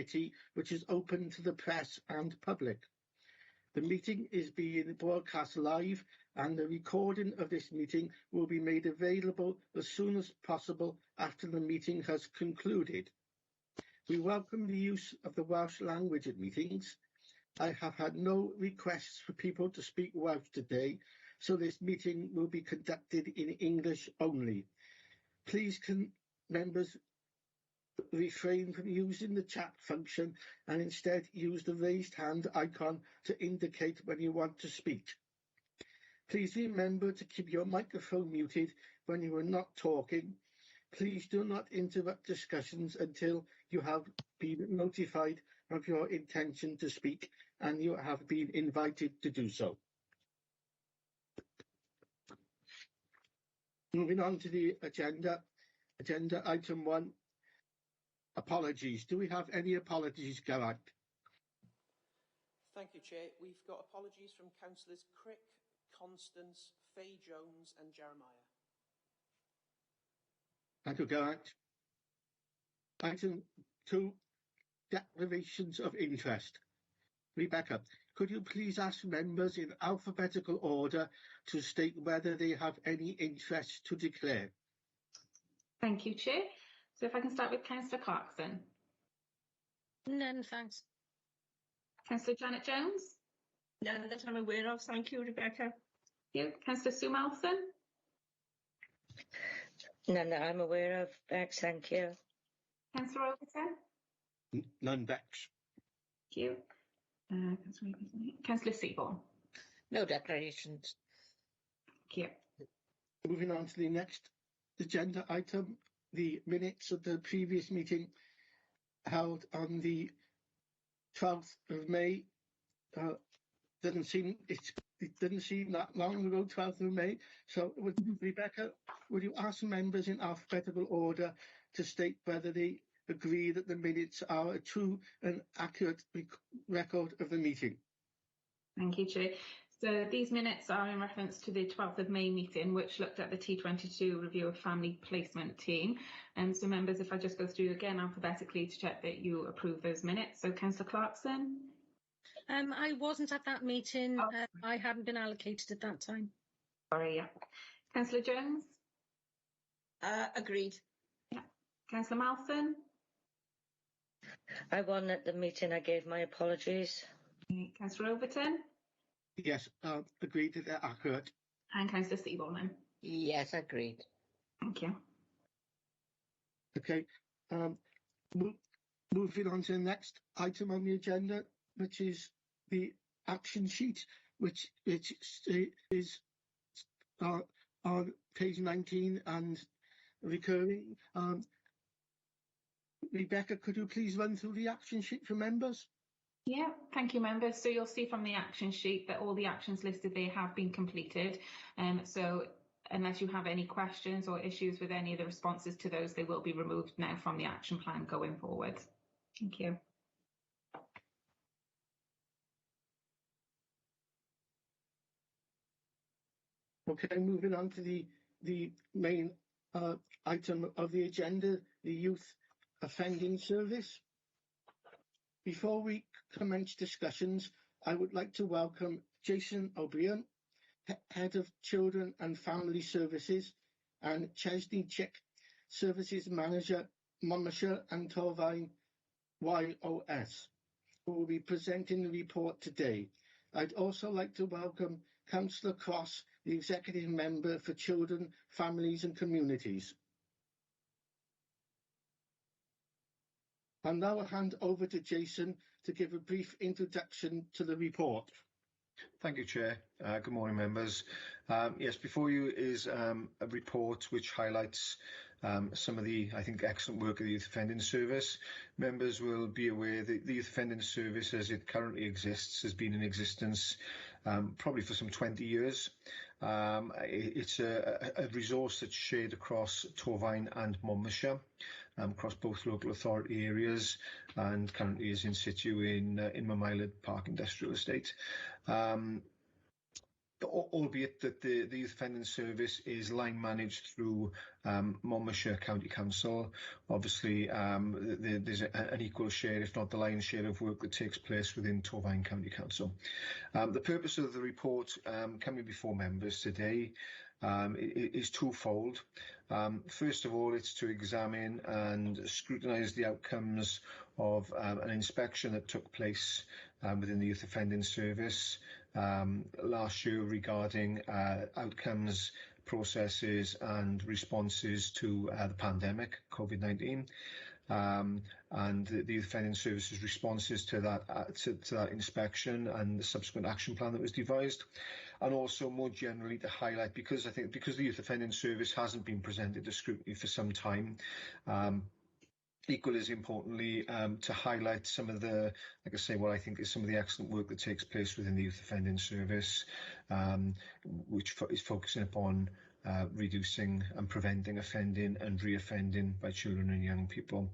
committee, which is open to the press and public. The meeting is being broadcast live, and the recording of this meeting will be made available as soon as possible after the meeting has concluded. We welcome the use of the Welsh language at meetings. I have had no requests for people to speak Welsh today, so this meeting will be conducted in English only. Please can members refrain from using the chat function and instead use the raised hand icon to indicate when you want to speak. Please remember to keep your microphone muted when you are not talking. Please do not interrupt discussions until you have been notified of your intention to speak and you have been invited to do so. Moving on to the agenda. Agenda item 1. Apologies. Do we have any apologies, Garrett? Thank you, Chair. We've got apologies from Councillors Crick, Constance, Faye Jones and Jeremiah. Thank you, Garrett. Item 2, declarations of interest. Rebecca, could you please ask members in alphabetical order to state whether they have any interest to declare? Thank you, Chair. So if I can start with Councillor Clarkson. None, thanks. Councillor Janet Jones. None that I'm aware of, thank you, Rebecca. Thank you. Councillor Sue Malson. None that I'm aware of, Bex, thank you. Councillor Overton. None, Bex. Thank you. Councillor Seaborn. No declarations. Thank you. Moving on to the next agenda item, the minutes of the previous meeting held on the 12th of May. It doesn't seem that long ago, 12th of May. So, Rebecca, would you ask members in alphabetical order to state whether they agree that the minutes are a true and accurate record of the meeting? Thank you, Chair. So these minutes are in reference to the 12th of May meeting, which looked at the T22 review of family placement team. So members, if I just go through again alphabetically to check that you approve those minutes. So Councillor Clarkson. I wasn't at that meeting. Oh. I hadn't been allocated at that time. Sorry, yeah. Councillor Jones. Agreed. Yeah. Councillor Malson. I wasn't at the meeting, I gave my apologies. Councillor Overton. Yes, agreed that they're accurate. And Councillor Seaborn. Yes, agreed. Thank you. Okay, moving on to the next item on the agenda, which is the action sheet, which is on page 19 and recurring. Rebecca, could you please run through the action sheet for members? Yeah, thank you, members. So you'll see from the action sheet that all the actions listed there have been completed. So unless you have any questions or issues with any of the responses to those, they will be removed now from the action plan going forward. Thank you. Okay, moving on to the main item of the agenda, the Youth Offending Service. Before we commence discussions, I would like to welcome Jason O'Brien, Head of Children and Family Services, and Chesney Chick, Services Manager, Monmouthshire and Torfaen YOS, who will be presenting the report today. I'd also like to welcome Councillor Cross, the Executive Member for Children, Families and Communities. I'll now hand over to Jason to give a brief introduction to the report. Thank you, Chair. Good morning, members. Yes, before you is a report which highlights some of the, I think, excellent work of the Youth Offending Service. Members will be aware that the Youth Offending Service, as it currently exists, has been in existence probably for some 20 years. It's a resource that's shared across Torfaen and Monmouthshire, across both local authority areas, and currently is in situ in Mamilad Park Industrial Estate. albeit that the Youth Offending Service is line managed through Monmouthshire County Council. Obviously, there's an equal share, if not the lion's share, of work that takes place within Torfaen County Council. The purpose of the report coming before members today is twofold. First of all, it's to examine and scrutinise the outcomes of an inspection that took place within the Youth Offending Service last year regarding outcomes, processes and responses to the pandemic, COVID-19. And the Youth Offending Service's responses to that inspection and the subsequent action plan that was devised. And also more generally to highlight, because the Youth Offending Service hasn't been presented to scrutiny for some time, equally as importantly, to highlight some of the, like I say, what I think is some of the excellent work that takes place within the Youth Offending Service, which is focusing upon reducing and preventing offending and reoffending by children and young people.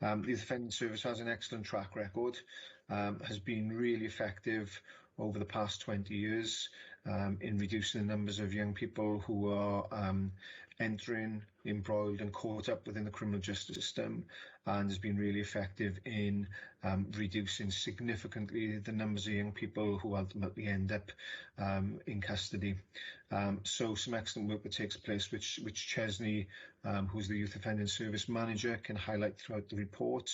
The Youth Offending Service has an excellent track record, has been really effective over the past 20 years in reducing the numbers of young people who are entering, embroiled and caught up within the criminal justice system, and has been really effective in reducing significantly the numbers of young people who ultimately end up in custody. So some excellent work that takes place, which Chesney, who's the Youth Offending Service Manager, can highlight throughout the report.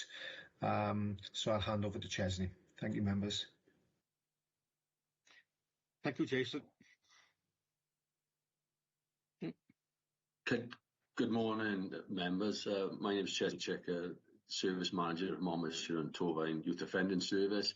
So I'll hand over to Chesney. Thank you, members. Thank you, Jason. Good morning, members. My name is Chesney Checker, Service Manager of Monmouthshire and Torfaen Youth Offending Service.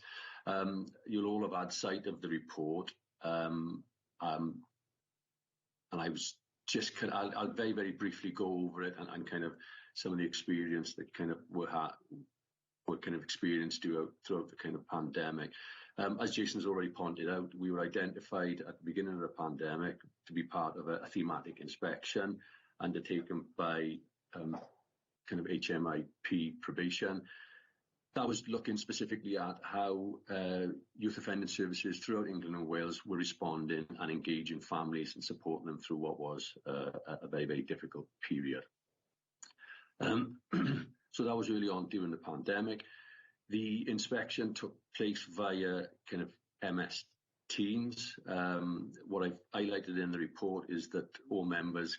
You'll all have had sight of the report, and I was just I'll very, very briefly go over it and kind of some of the experience that kind of were kind of experienced throughout the kind of pandemic. As Jason's already pointed out, we were identified at the beginning of the pandemic to be part of a thematic inspection undertaken by kind of HMIP probation. That was looking specifically at how youth offending services throughout England and Wales were responding and engaging families and supporting them through what was a very, very difficult period. So that was early on during the pandemic. The inspection took place via kind of MS Teams. What I've highlighted in the report is that all members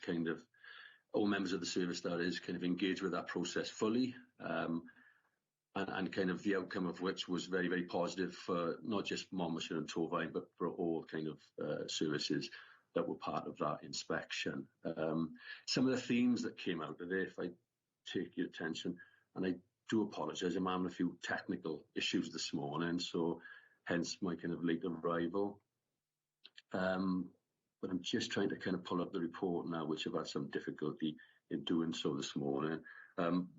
of the service, that is, kind of engaged with that process fully, and kind of the outcome of which was very, very positive for not just Monmouthshire and Torfaen, but for all kind of services that were part of that inspection. Some of the themes that came out of it, if I take your attention, and I do apologise, I'm having a few technical issues this morning, so hence my kind of late arrival. But I'm just trying to kind of pull up the report now, which I've had some difficulty in doing so this morning.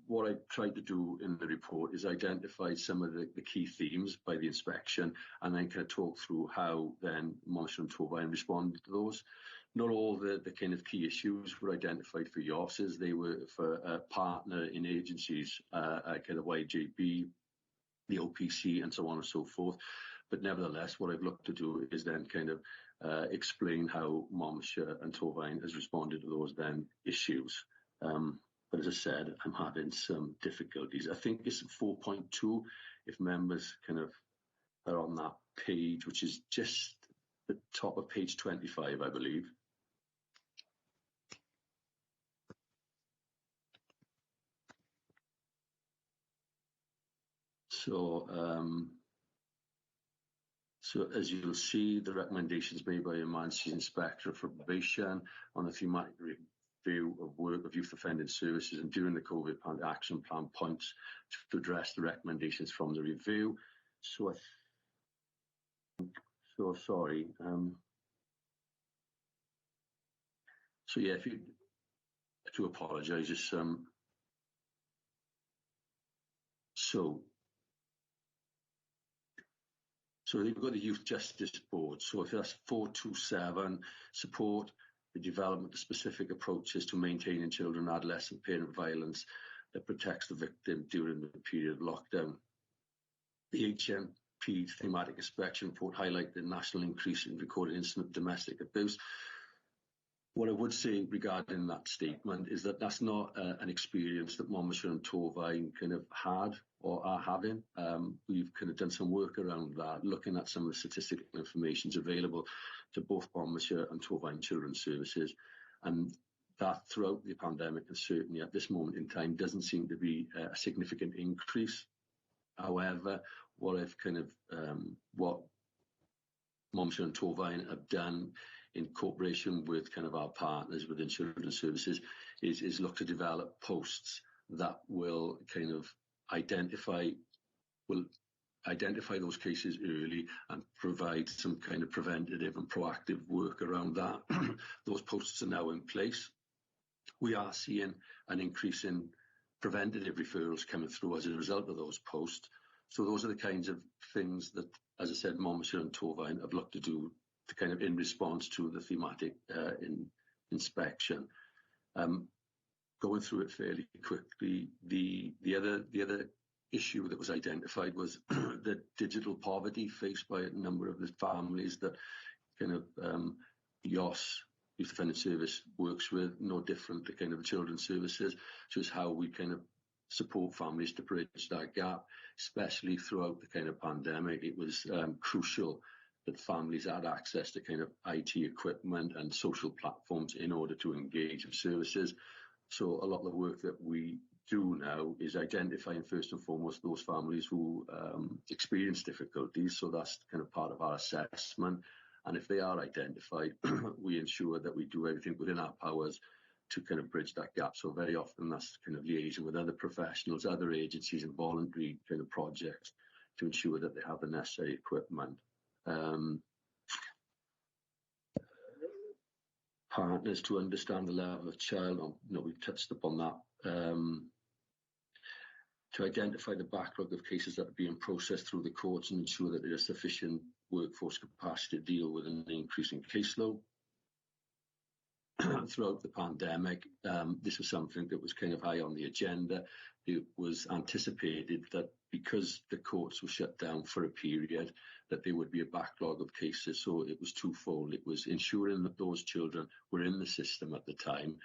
What I tried to do in the report is identify some of the key themes by the inspection, and then kind of talk through how then Monmouthshire and Torfaen responded to those. Not all the kind of key issues were identified for YOSs. They were for partner in agencies, kind of YJB, the OPC, and so on and so forth. But nevertheless, what I've looked to do is then kind of explain how Monmouthshire and Torfaen has responded to those then issues. But as I said, I'm having some difficulties. I think it's 4.2, if members kind of are on that page, which is just the top of page 25, I believe. So as you'll see, the recommendations made by Emergency Inspector for Probation on a thematic review of work of youth offending services and during the COVID action plan points to address the recommendations from the review. So sorry. So yeah, I do apologise. Just So we've got the Youth Justice Board. So if that's 427, support the development of specific approaches to maintaining children and adolescent parent violence that protects the victim during the period of lockdown. The thematic inspection report highlight the national increase in recorded incident of domestic abuse. What I would say regarding that statement is that that's not an experience that Monmouthshire and Torfaen kind of had or are having. We've kind of done some work around that, looking at some of the statistical information available to both Monmouthshire and Torfaen Children's Services, and that throughout the pandemic, and certainly at this moment in time, doesn't seem to be a significant increase. However, what Monmouthshire and Torfaen have done in cooperation with kind of our partners within Children's Services is look to develop posts that will kind of identify those cases early and provide some kind of preventative and proactive work around that. Those posts are now in place. We are seeing an increase in preventative referrals coming through as a result of those posts. So those are the kinds of things that, as I said, Monmouthshire and Torfaen have looked to do to kind of in response to the thematic inspection. Going through it fairly quickly, the other issue that was identified was the digital poverty faced by a number of the families that kind of YOS, Youth Offending Service, works with, no different to kind of the Children's Services, just how we kind of support families to bridge that gap, especially throughout the kind of pandemic. It was crucial that families had access to kind of IT equipment and social platforms in order to engage with services. So a lot of the work that we do now is identifying first and foremost those families who experience difficulties. So that's kind of part of our assessment. And if they are identified, we ensure that we do everything within our powers to kind of bridge that gap. So very often that's kind of liaison with other professionals, other agencies and voluntary kind of projects to ensure that they have the necessary equipment. Partners to understand the level of child, we've touched upon that. To identify the backlog of cases that are being processed through the courts and ensure that there is sufficient workforce capacity to deal with an increasing caseload. Throughout the pandemic, this was something that was kind of high on the agenda. It was anticipated that because the courts were shut down for a period, that there would be a backlog of cases. So it was twofold. It was ensuring that those children were in the system at the time,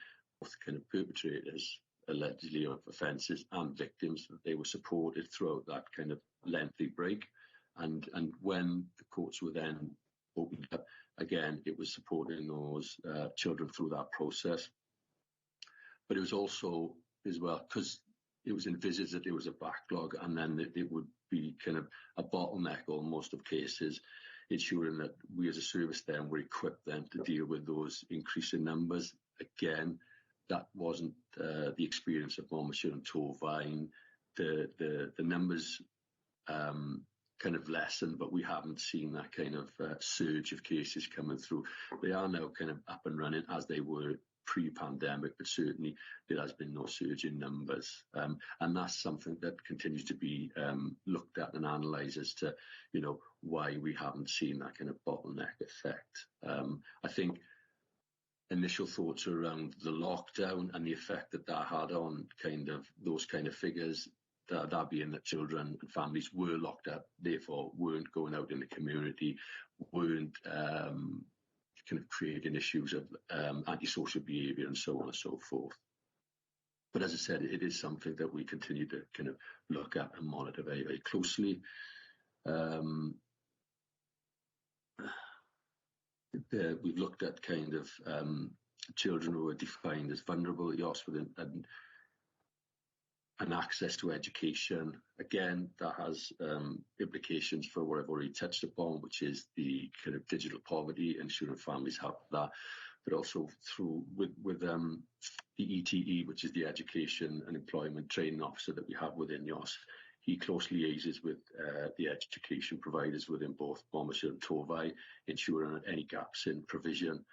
both kind of perpetrators allegedly of offences and victims, that they were supported throughout that kind of lengthy break. And when the courts were then opened up, again, it was supporting those children through that process. But it was also, as well, because it was envisaged that there was a backlog and then it would be kind of a bottleneck almost of cases, ensuring that we as a service then were equipped then to deal with those increasing numbers. Again, that wasn't the experience of Monmouthshire and Torfaen. The numbers kind of lessened, but we haven't seen that kind of surge of cases coming through. They are now kind of up and running as they were pre-pandemic, but certainly there has been no surge in numbers. And that's something that continues to be looked at and analysed as to, why we haven't seen that kind of bottleneck effect. I think initial thoughts around the lockdown and the effect that had on kind of those kind of figures, that being that children and families were locked up, therefore weren't going out in the community, weren't kind of creating issues of antisocial behaviour and so on and so forth. But as I said, it is something that we continue to kind of look at and monitor very, very closely. We've looked at kind of children who are defined as vulnerable at YOS with an access to education. Again, that has implications for what I've already touched upon, which is the kind of digital poverty, ensuring families have that, but also through with the ETE, which is the Education and Employment Training Officer that we have within YOS. He closely liaises with the education providers within both Monmouthshire and Torfaen, ensuring that any gaps in provision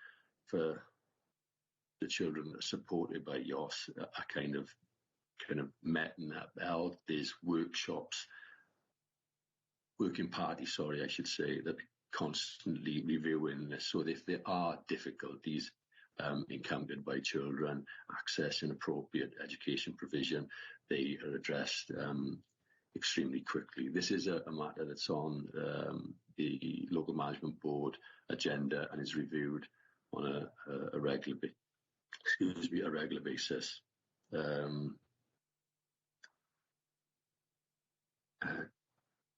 for the children that are supported by YOS are kind of met and upheld. There's workshops, working parties, I should say, that constantly reviewing this. So if there are difficulties encountered by children accessing appropriate education provision, they are addressed extremely quickly. This is a matter that's on the local management board agenda and is reviewed on a regular basis.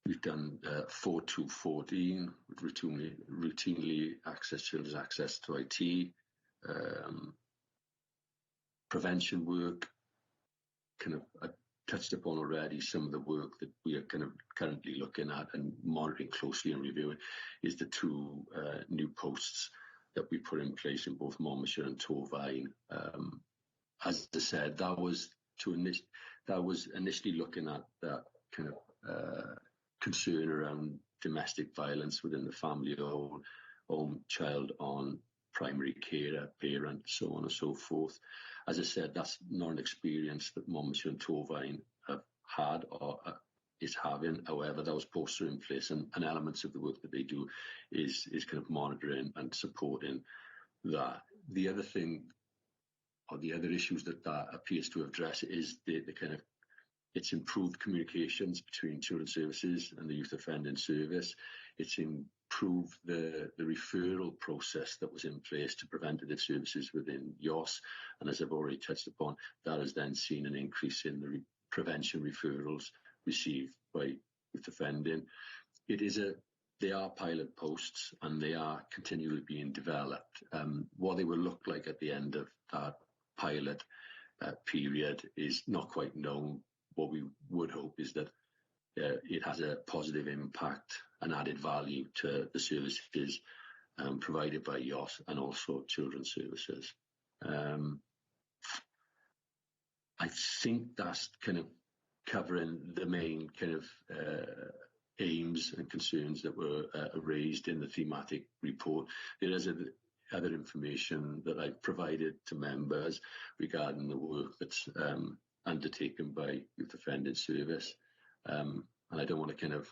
We've done 4214, routinely access children's access to IT, prevention work. Kind of I touched upon already some of the work that we are kind of currently looking at and monitoring closely and reviewing is the two new posts that we put in place in both Monmouthshire and Torvine. As I said, that was initially looking at that kind of concern around domestic violence within the family home, child on primary care, parent, so on and so forth. As I said, that's not an experience that Monmouthshire and Torvine have had or is having. However, those posts are in place, and elements of the work that they do is kind of monitoring and supporting that. The other thing, or the other issues that appears to address is the kind of it's improved communications between children's services and the youth offending service. It's improved the referral process that was in place to preventative services within YOS. And as I've already touched upon, that has then seen an increase in the prevention referrals received by youth offending. They are pilot posts and they are continually being developed. What they will look like at the end of that pilot period is not quite known. What we would hope is that it has a positive impact and added value to the services provided by YOS and also children's services. I think that's kind of covering the main kind of aims and concerns that were raised in the thematic report. There is other information that I've provided to members regarding the work that's undertaken by Youth Offending Service. And I don't want to kind of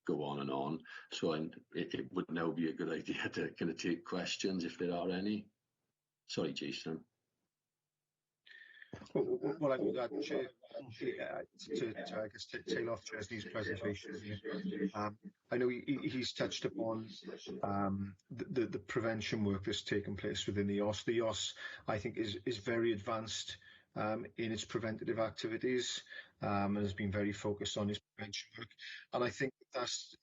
go on and on. So it would now be a good idea to kind of take questions if there are any. Sorry, Jason. Well, I would add, Chair, to I guess tail off Chesney's presentation. I know he's touched upon the prevention work that's taken place within the YOS. The YOS, I think, is very advanced in its preventative activities and has been very focused on its prevention work. And I think that's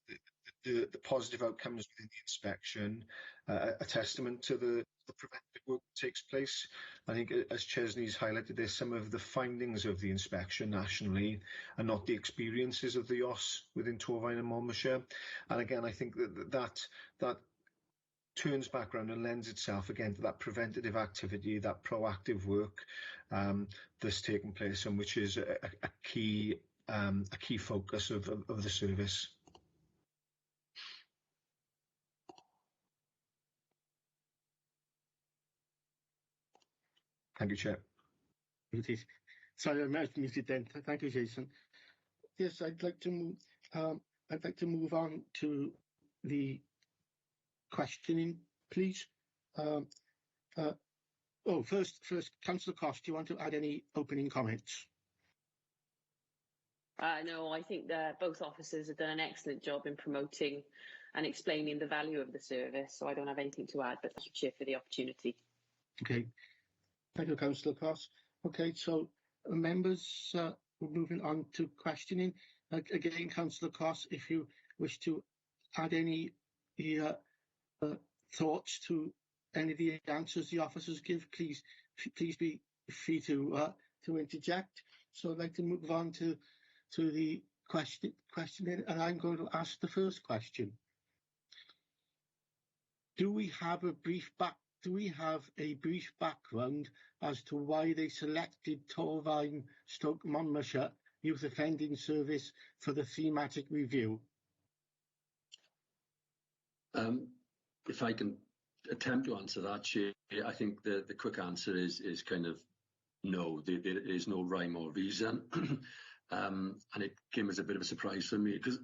the positive outcomes within the inspection, a testament to the preventative work that takes place. I think, as Chesney's highlighted, there's some of the findings of the inspection nationally and not the experiences of the YOS within Torvine and Monmouthshire. And again, I think that turns back around and lends itself again to that preventative activity, that proactive work that's taken place, and which is a key focus of the service. Thank you, Chair. Sorry, I muted then. Thank you, Jason. Yes, I'd like to move on to the questioning, please. First, Councillor Cost, do you want to add any opening comments? No, I think that both officers have done an excellent job in promoting and explaining the value of the service, so I don't have anything to add, but thank you, Chair, for the opportunity. Okay. Thank you, Councillor Cost. Okay, so members, we're moving on to questioning. Again, Councillor Cost, if you wish to add any thoughts to any of the answers the officers give, please be free to interject. So I'd like to move on to the questioning, and I'm going to ask the first question. Do we have a brief background as to why they selected Torvine/Monmouthshire Youth Offending Service for the thematic review? If I can attempt to answer that, Chair, I think the quick answer is kind of no. There is no rhyme or reason, and it came as a bit of a surprise for me because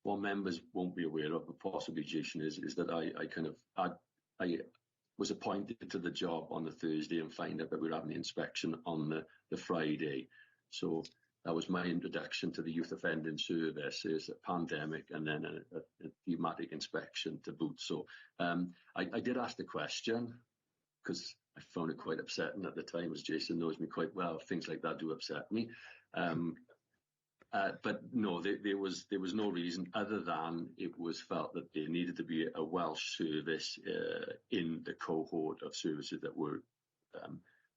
what members won't be aware of, but possibly Jason is that I was appointed to the job on the Thursday and find out that we were having the inspection on the Friday. So that was my introduction to the youth offending service, is a pandemic and then a thematic inspection to boot. So I did ask the question because I found it quite upsetting at the time, as Jason knows me quite well. Things like that do upset me. But no, there was no reason other than it was felt that there needed to be a Welsh service in the cohort of services that were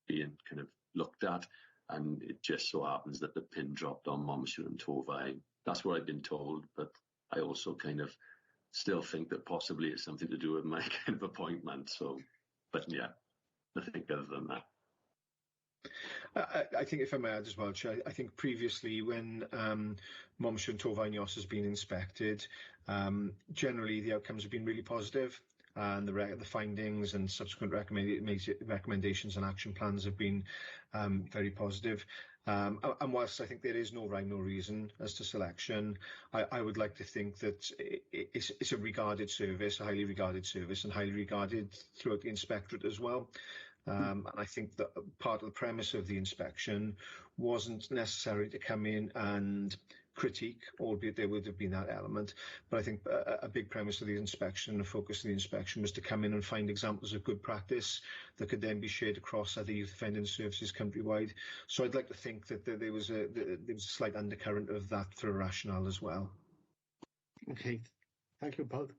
being kind of looked at, and it just so happens that the pin dropped on Monmouthshire and Torfaen. That's what I've been told, but I also kind of still think that possibly it's something to do with my kind of appointment. So, but yeah, nothing other than that. I think, if I may add as well, Chair, I think previously when Monmouthshire and Torfaen Yos has been inspected, generally the outcomes have been really positive, and the findings and subsequent recommendations and action plans have been very positive. And whilst I think there is no rhyme or reason as to selection, I would like to think that it's a regarded service, a highly regarded service, and highly regarded throughout the inspectorate as well. And I think that part of the premise of the inspection wasn't necessarily to come in and critique, albeit there would have been that element. But I think a big premise of the inspection, the focus of the inspection, was to come in and find examples of good practice that could then be shared across other youth offending services countrywide. So I'd like to think that there was a slight undercurrent of that for a rationale as well. Okay, thank you both.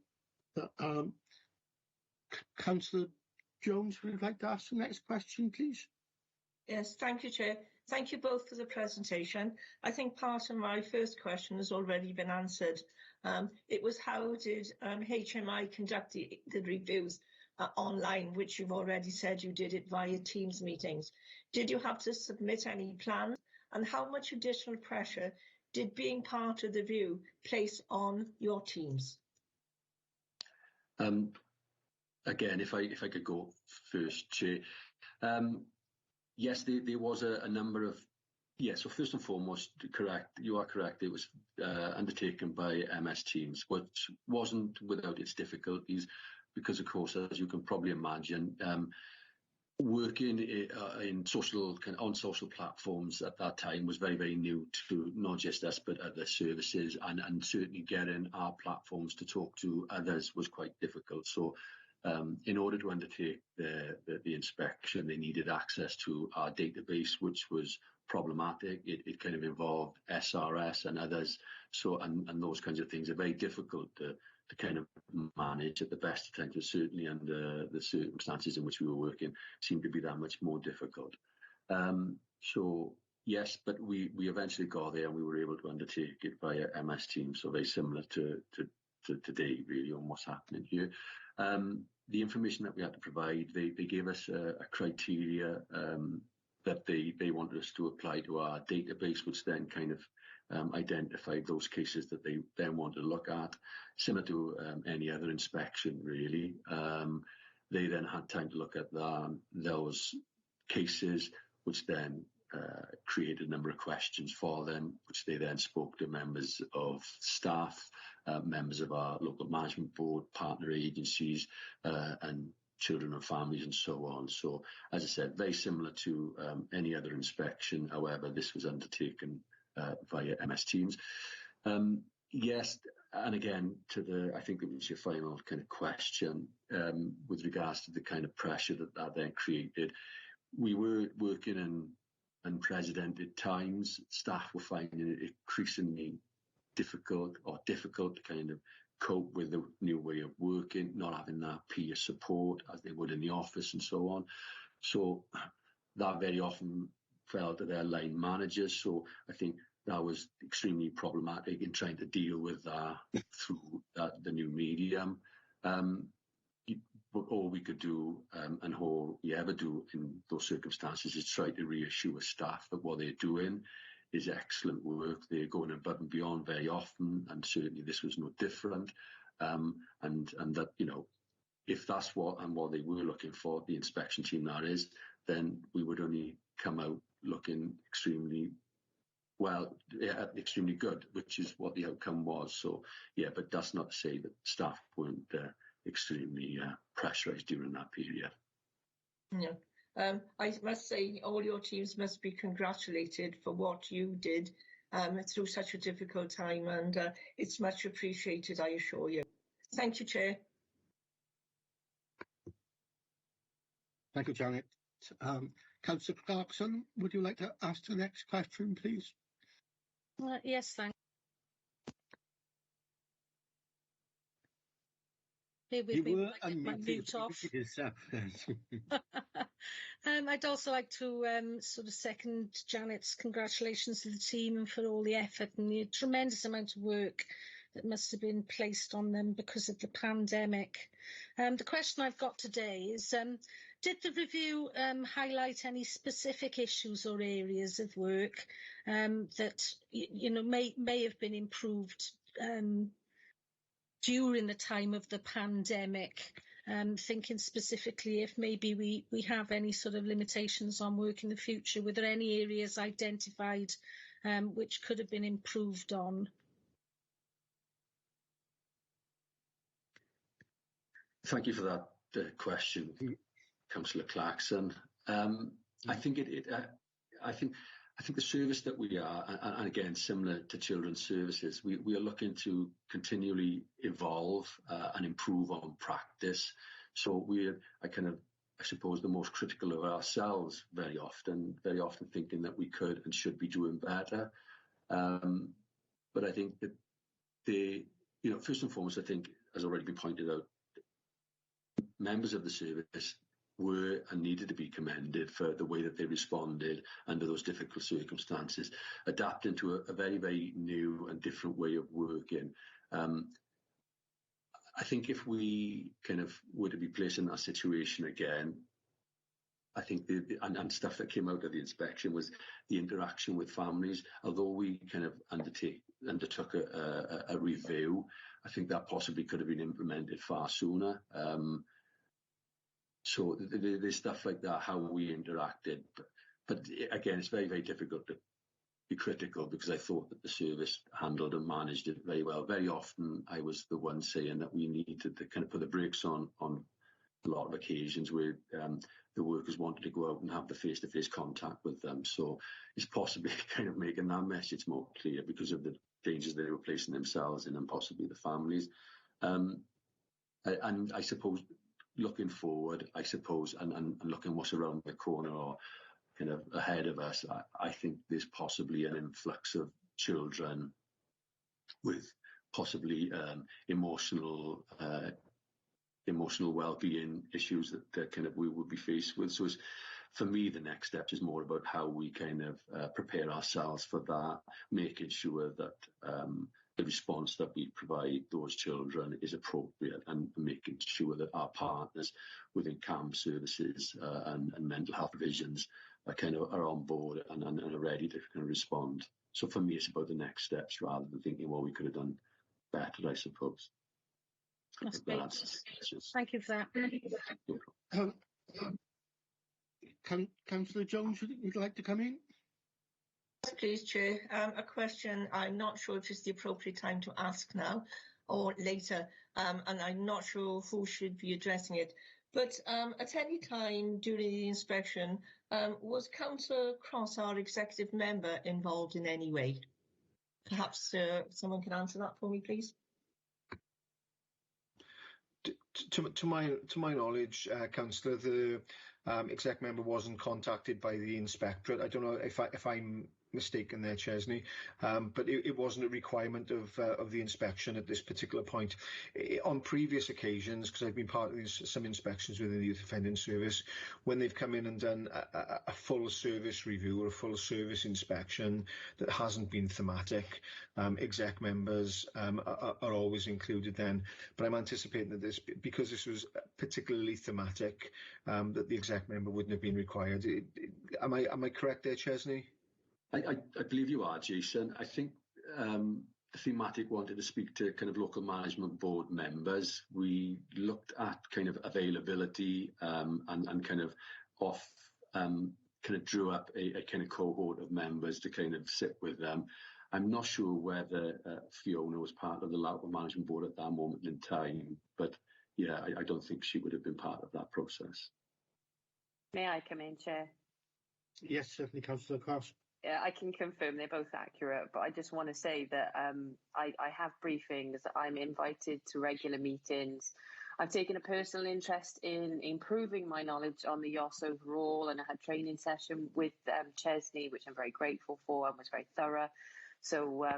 Councillor Jones, would you like to ask the next question, please? Yes, thank you, Chair. Thank you both for the presentation. I think part of my first question has already been answered. It was how did HMI conduct the reviews online, which you've already said you did it via Teams meetings. Did you have to submit any plans? And how much additional pressure did being part of the review place on your teams? Again, if I could go first, Chair. Yes, there was a number of, so first and foremost, correct, you are correct, it was undertaken by MS Teams, which wasn't without its difficulties, because of course, as you can probably imagine, working on social platforms at that time was very, very new to not just us, but other services, and certainly getting our platforms to talk to others was quite difficult. So in order to undertake the inspection, they needed access to our database, which was problematic. It kind of involved SRS and others, so and those kinds of things are very difficult to kind of manage at the best of times. Certainly under the circumstances in which we were working, seemed to be that much more difficult. So yes, but we eventually got there, and we were able to undertake it via MS Teams, so very similar to today, really, on what's happening here. The information that we had to provide, they gave us a criteria that they wanted us to apply to our database, which then kind of identified those cases that they then wanted to look at, similar to any other inspection, really. They then had time to look at those cases, which then created a number of questions for them, which they then spoke to members of staff, members of our local management board, partner agencies, and children and families, and so on. So, as I said, very similar to any other inspection. However, this was undertaken via MS Teams. Yes, and again, I think it was your final kind of question with regards to the kind of pressure that then created. We were working in unprecedented times. Staff were finding it increasingly difficult to kind of cope with the new way of working, not having that peer support as they would in the office and so on. So that very often fell to their line managers. So I think that was extremely problematic in trying to deal with that through the new medium. But all we could do, and all we ever do in those circumstances, is try to reassure staff that what they're doing is excellent work. They're going above and beyond very often, and certainly this was no different. And that, you know, if that's what they were looking for, the inspection team that is, then we would only come out looking extremely good, which is what the outcome was. So yeah, but that's not to say that staff weren't extremely pressurised during that period. Yeah, I must say all your teams must be congratulated for what you did through such a difficult time, and it's much appreciated, I assure you. Thank you, Chair. Thank you, Janet. Councillor Clarkson, would you like to ask the next question, please? Yes, thanks. You were my mute off. yourself. I'd also like to sort of second Janet's congratulations to the team and for all the effort and the tremendous amount of work that must have been placed on them because of the pandemic. The question I've got today is, did the review highlight any specific issues or areas of work that may have been improved during the time of the pandemic? Thinking specifically if maybe we have any sort of limitations on work in the future, were there any areas identified which could have been improved on? Thank you for that question, Councillor Clarkson. I think I think the service that we are, and again, similar to children's services, we are looking to continually evolve and improve on practice. So I suppose, the most critical of ourselves very often thinking that we could and should be doing better. But I think that first and foremost, I think, as already been pointed out, members of the service were and needed to be commended for the way that they responded under those difficult circumstances, adapting to a very, very new and different way of working. I think if we were to be placed in that situation again, I think and stuff that came out of the inspection was the interaction with families. Although we undertook a review, I think that possibly could have been implemented far sooner. So there's stuff like that, how we interacted. But again, it's very, very difficult to be critical because I thought that the service handled and managed it very well. Very often I was the one saying that we needed to put the brakes on a lot of occasions where the workers wanted to go out and have the face-to-face contact with them. So it's possibly making that message more clear because of the dangers they were placing themselves in and possibly the families. And I suppose, looking forward, and looking what's around the corner or ahead of us, I think there's possibly an influx of children with possibly emotional well-being issues that we would be faced with. So for me, the next step is more about how we prepare ourselves for that, making sure that the response that we provide those children is appropriate, and making sure that our partners within CAMP services and mental health provisions are on board and are ready to respond. So for me, it's about the next steps rather than thinking, well, we could have done better, I suppose. That's great. Thank you for that. Councillor Jones, would you like to come in? Yes, please, Chair. A question I'm not sure if it's the appropriate time to ask now or later, and I'm not sure who should be addressing it. But at any time during the inspection, was Councillor Cross, our executive member, involved in any way? Perhaps someone can answer that for me, please. To my knowledge, Councillor, the exec member wasn't contacted by the inspectorate. I don't know if I'm mistaken there, Chesney, but it wasn't a requirement of the inspection at this particular point. On previous occasions, because I've been part of some inspections within the Youth Offending Service, when they've come in and done a full service review or a full service inspection that hasn't been thematic, exec members are always included then. But I'm anticipating that because this was particularly thematic, that the exec member wouldn't have been required. Am I correct there, Chesney? I believe you are, Jason. I think the thematic wanted to speak to local management board members. We looked at availability and drew up a cohort of members to sit with them. I'm not sure whether Fiona was part of the local management board at that moment in time, but yeah, I don't think she would have been part of that process. May I come in, Chair? Yes, certainly, Councillor Cross. Yeah, I can confirm they're both accurate, but I just want to say that I have briefings, I'm invited to regular meetings. I've taken a personal interest in improving my knowledge on the YOS overall, and I had a training session with Chesney, which I'm very grateful for and was very thorough. So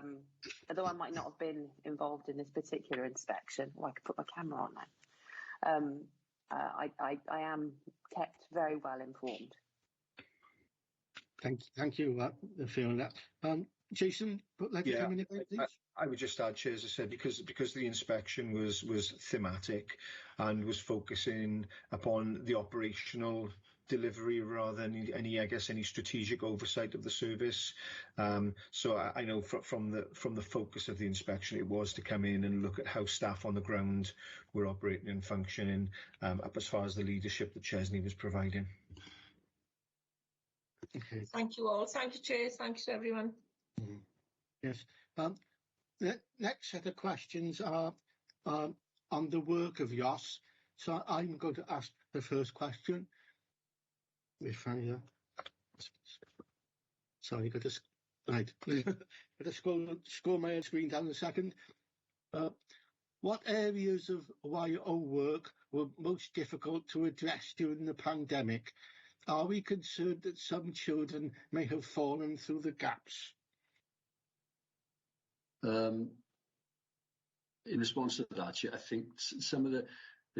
although I might not have been involved in this particular inspection, I could put my camera on now, I am kept very well informed. Thank you, Fiona. Jason, like to come in again, please. I would just add, Chair, as I said, because the inspection was thematic and was focusing upon the operational delivery rather than any strategic oversight of the service. So I know from the focus of the inspection, it was to come in and look at how staff on the ground were operating and functioning, up as far as the leadership that Chesney was providing. Okay. Thank you all. Thank you, Chair. Thanks to everyone. Yes. The next set of questions are on the work of YOS. So I'm going to ask the first question. If I sorry, got to right. Got to scroll my screen down a second. What areas of YO work were most difficult to address during the pandemic? Are we concerned that some children may have fallen through the gaps? In response to that, I think some of the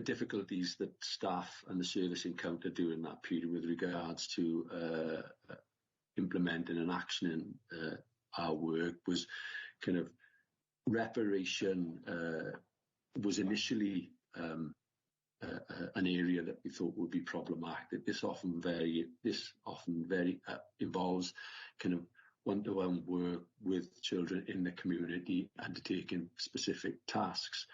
difficulties that staff and the service encountered during that period with regards to implementing and actioning our work was kind of reparation was initially an area that we thought would be problematic. This often very involves kind of one-to-one work with children in the community undertaking specific tasks.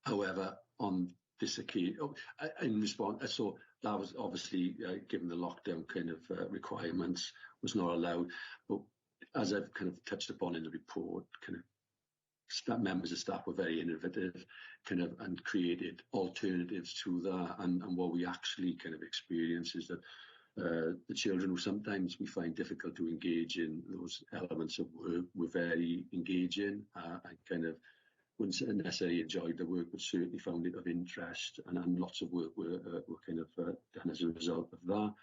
However, on this occasion, in response, so that was obviously given the lockdown kind of requirements was not allowed. But as I've kind of touched upon in the report, kind of members of staff were very innovative, kind of, and created alternatives to that. And what we actually kind of experience is that the children who sometimes we find difficult to engage in those elements of work were very engaging and kind of wouldn't necessarily enjoyed the work, but certainly found it of interest, and lots of work were kind of done as a result of that.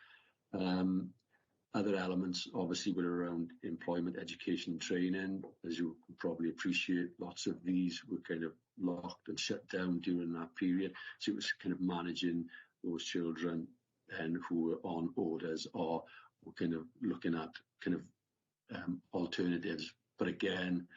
Other elements obviously were around employment, education and training. As you can probably appreciate, lots of these were kind of locked and shut down during that period. So it was kind of managing those children and who were on orders or were kind of looking at kind of alternatives. But again,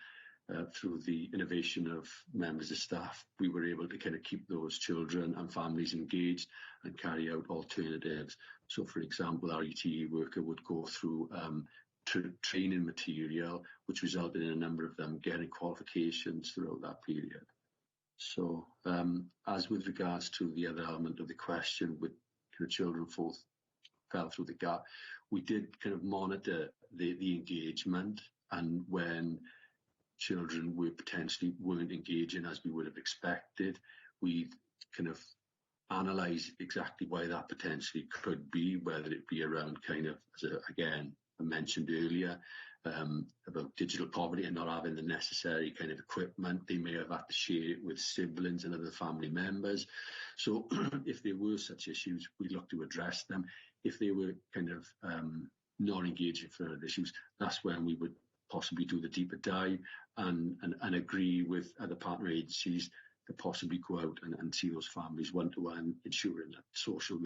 through the innovation of members of staff, we were able to kind of keep those children and families engaged and carry out alternatives. So, for example, our ETE worker would go through training material, which resulted in a number of them getting qualifications throughout that period. So, as with regards to the other element of the question, with kind of children fell through the gap, we did kind of monitor the engagement, and when children weren't engaging as we would have expected, we kind of analyse exactly why that potentially could be, whether it be around kind of, again, I mentioned earlier, about digital poverty and not having the necessary kind of equipment. They may have had to share it with siblings and other family members. So if there were such issues, we look to address them. If they were kind of not engaging for other issues, that's when we would possibly do the deeper dive and agree with other partner agencies to possibly go out and see those families one-to-one, ensuring that social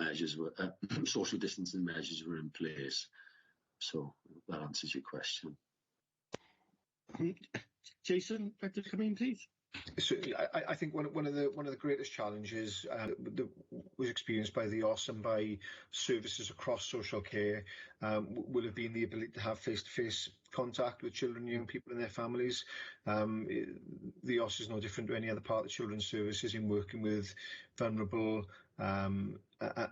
distancing measures were in place. So that answers your question. Jason, like to come in, please? Certainly, I think one of the greatest challenges that was experienced by the YOS and by services across social care will have been the ability to have face-to-face contact with children and young people and their families. The YOS is no different to any other part of children's services in working with vulnerable,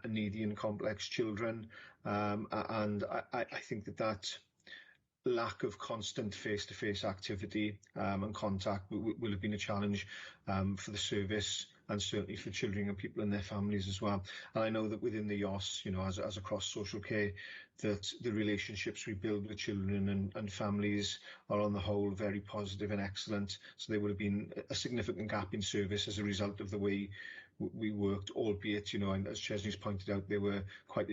needy and complex children. And I think that lack of constant face-to-face activity and contact will have been a challenge for the service and certainly for children and people and their families as well. And I know that within the YOS, as across social care, that the relationships we build with children and families are on the whole very positive and excellent. So there would have been a significant gap in service as a result of the way we worked, albeit, and as Chesney's pointed out, there were quite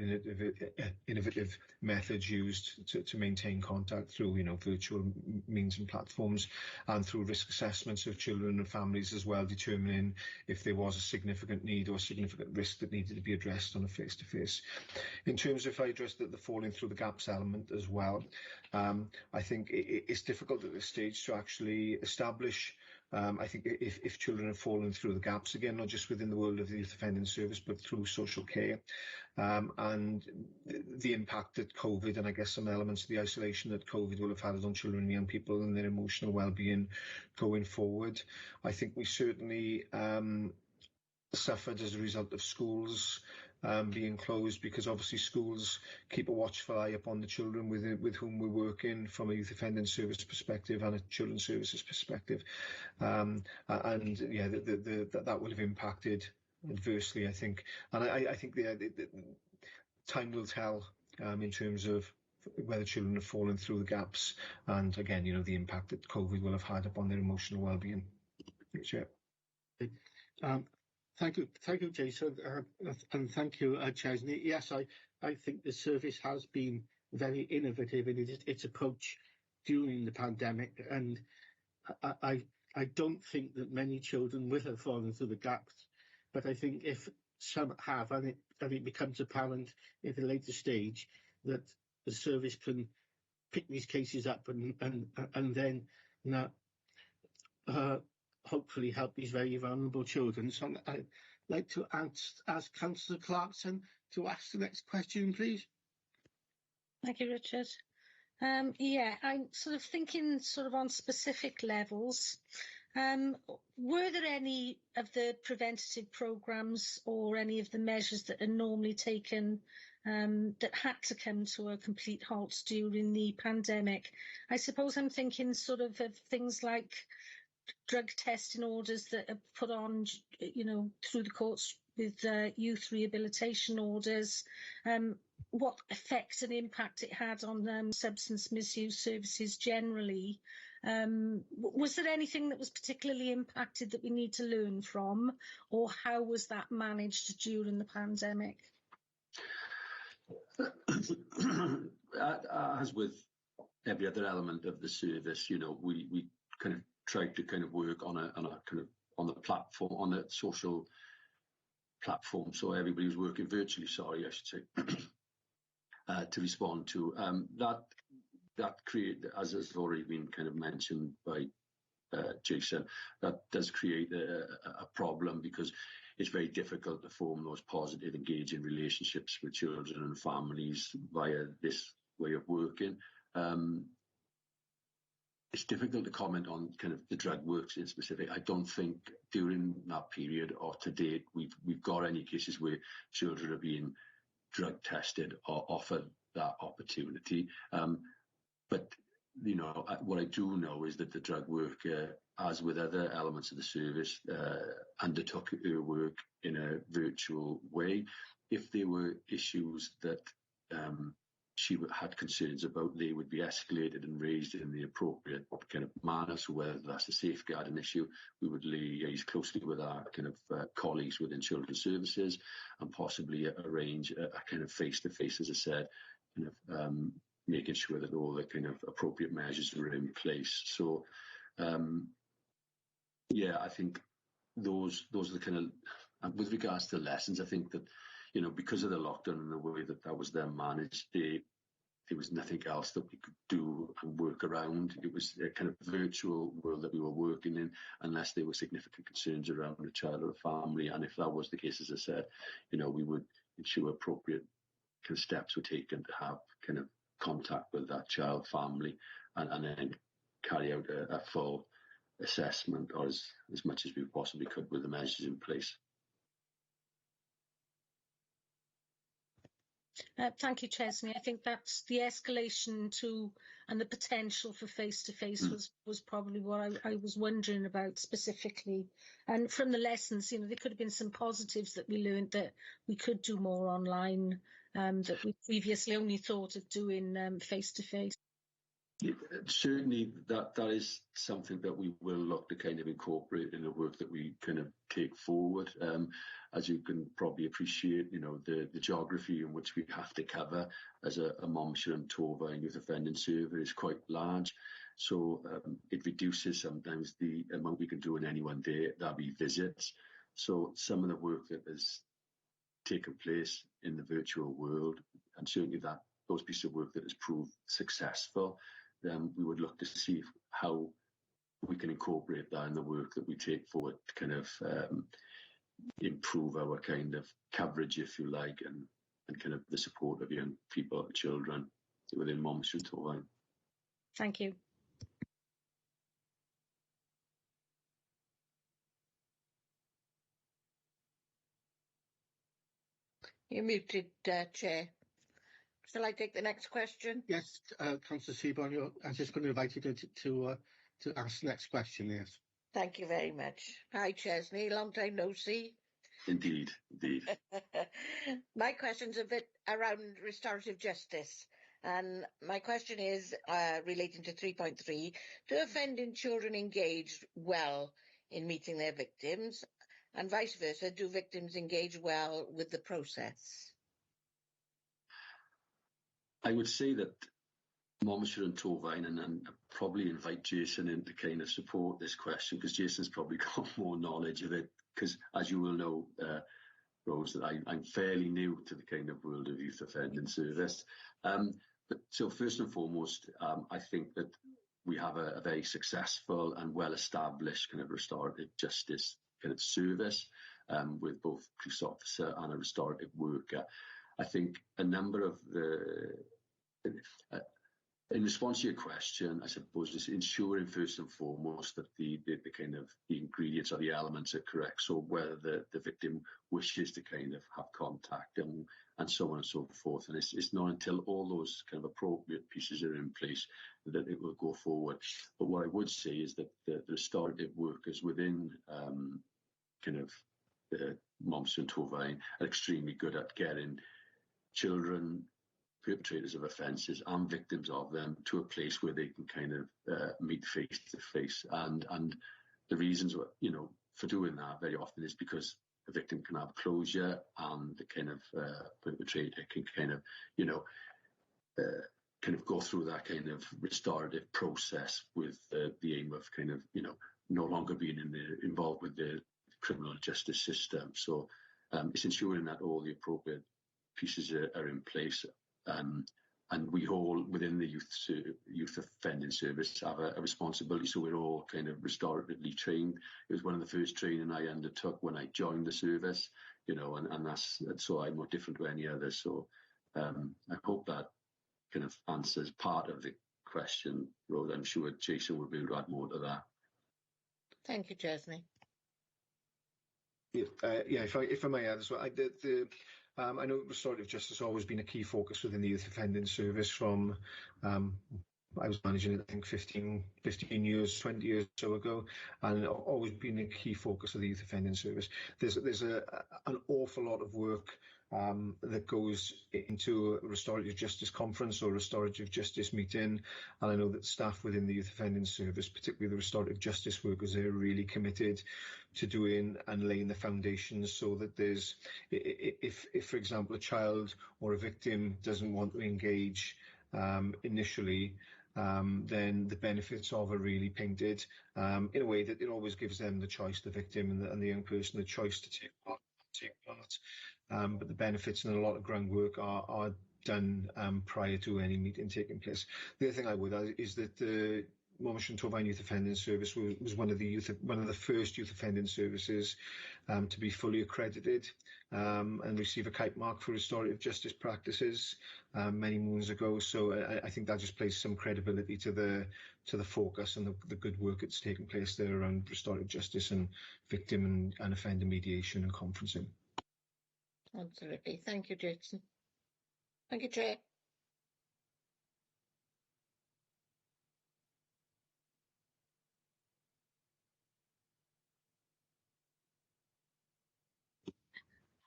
innovative methods used to maintain contact through, virtual means and platforms, and through risk assessments of children and families as well, determining if there was a significant need or a significant risk that needed to be addressed on a face-to-face. In terms of, if I address the falling through the gaps element as well, I think it's difficult at this stage to actually establish I think if children have fallen through the gaps, again, not just within the world of the youth offending service, but through social care, and the impact that COVID, and I guess some elements of the isolation that COVID will have had on children and young people and their emotional well-being going forward. I think we certainly suffered as a result of schools being closed, because obviously schools keep a watchful eye upon the children with whom we're working from a youth offending service perspective and a children's services perspective, and yeah, that would have impacted adversely, I think. And I think the time will tell in terms of whether children have fallen through the gaps, and again, the impact that COVID will have had upon their emotional well-being. Sure. Thank you, Jason, and thank you, Chesney. Yes, I think the service has been very innovative in its approach during the pandemic, and I don't think that many children will have fallen through the gaps, but I think if some have, and it becomes apparent at a later stage that the service can pick these cases up and then hopefully help these very vulnerable children. So I'd like to ask Councillor Clarkson to ask the next question, please. Thank you, Richard. Yeah, I'm sort of thinking on specific levels. Were there any of the preventative programmes or any of the measures that are normally taken that had to come to a complete halt during the pandemic? I suppose I'm thinking of things like drug testing orders that are put on, through the courts with youth rehabilitation orders, what effect and impact it had on substance misuse services generally. Was there anything that was particularly impacted that we need to learn from, or how was that managed during the pandemic? As with every other element of the service, we kind of tried to work on the platform, on the social platform, so everybody was working virtually. Sorry, I should say, to respond to that create, as has already been kind of mentioned by Jason, that does create a problem, because it's very difficult to form those positive, engaging relationships with children and families via this way of working. It's difficult to comment on kind of the drug works in specific. I don't think during that period or to date we've got any cases where children are being drug tested or offered that opportunity. But what I do know is that the drug worker, as with other elements of the service, undertook her work in a virtual way. If there were issues that she had concerns about, they would be escalated and raised in the appropriate kind of manner. So whether that's a safeguarding issue, we would liaise closely with our kind of colleagues within children's services, and possibly arrange a kind of face-to-face, as I said, kind of making sure that all the kind of appropriate measures were in place. So, yeah, I think those are the kind of, with regards to lessons, I think that, because of the lockdown and the way that was then managed, there was nothing else that we could do and work around. It was a kind of virtual world that we were working in, unless there were significant concerns around a child or a family. And if that was the case, as I said, we would ensure appropriate kind of steps were taken to have kind of contact with that child, family, and then carry out a full assessment, or as much as we possibly could, with the measures in place. Thank you, Chesney. I think that's the escalation to and the potential for face-to-face was probably what I was wondering about specifically. And from the lessons, there could have been some positives that we learned, that we could do more online, that we previously only thought of doing face-to-face. Yeah, certainly that is something that we will look to kind of incorporate in the work that we kind of take forward. As you can probably appreciate, the geography in which we have to cover as a Monmouthshire and Torfaen youth offending service is quite large. So it reduces sometimes the amount we can do in any one day, that'll be visits. So some of the work that has taken place in the virtual world, and certainly those pieces of work that has proved successful, we would look to see how we can incorporate that in the work that we take forward to kind of improve our kind of coverage, if you like, and kind of the support of young people, children within Monmouthshire and Torfaen. Thank you. You're muted, Chair. Shall I take the next question? Yes, Councillor Seaborn, I'm just going to invite you to ask the next question, yes. Thank you very much. Hi, Chesney. Long time no see. Indeed. My question's a bit around restorative justice. And my question is relating to 3.3. Do offending children engage well in meeting their victims? And vice versa, do victims engage well with the process? I would say that Monmouthshire and Torfaen, and probably invite Jason in to kind of support this question, because Jason's probably got more knowledge of it, because as you will know, Rose, that I'm fairly new to the kind of world of youth offending service. So first and foremost, I think that we have a very successful and well-established kind of restorative justice kind of service with both police officer and a restorative worker. I think a number of in response to your question, I suppose it's ensuring first and foremost that the kind of the ingredients or the elements are correct. So whether the victim wishes to kind of have contact and so on and so forth. And it's not until all those kind of appropriate pieces are in place that it will go forward. But what I would say is that the restorative workers within kind of Monmouthshire and Torfaen are extremely good at getting children, perpetrators of offences and victims of them to a place where they can kind of meet face to face. And the reasons, for doing that very often is because the victim can have closure and the kind of perpetrator can kind of go through that kind of restorative process with the aim of kind of, no longer being involved with the criminal justice system. So it's ensuring that all the appropriate pieces are in place. And we all within the youth offending service have a responsibility, so we're all kind of restoratively trained. It was one of the first training I undertook when I joined the service, and that's so I'm no different to any other. So I hope that kind of answers part of the question, Rose. I'm sure Jason will be able to add more to that. Thank you, Chesney. Yeah, if I may add as well, I know restorative justice has always been a key focus within the youth offending service from, I was managing it, I think, 15 years, 20 years or so ago, and always been a key focus of the youth offending service. There's an awful lot of work that goes into a restorative justice conference or restorative justice meeting, and I know that staff within the youth offending service, particularly the restorative justice workers, are really committed to doing and laying the foundations so that there's, if for example a child or a victim doesn't want to engage initially, then the benefits of are really painted in a way that it always gives them the choice, the victim and the young person, the choice to take part. But the benefits and a lot of groundwork are done prior to any meeting taking place. The other thing I would add is that the Monmouthshire and Torfaen Youth Offending Service was one of the first youth offending services to be fully accredited and receive a kite mark for restorative justice practices many moons ago. So I think that just plays some credibility to the focus and the good work that's taking place there around restorative justice and victim and offender mediation and conferencing. Absolutely. Thank you, Jason. Thank you, Chair.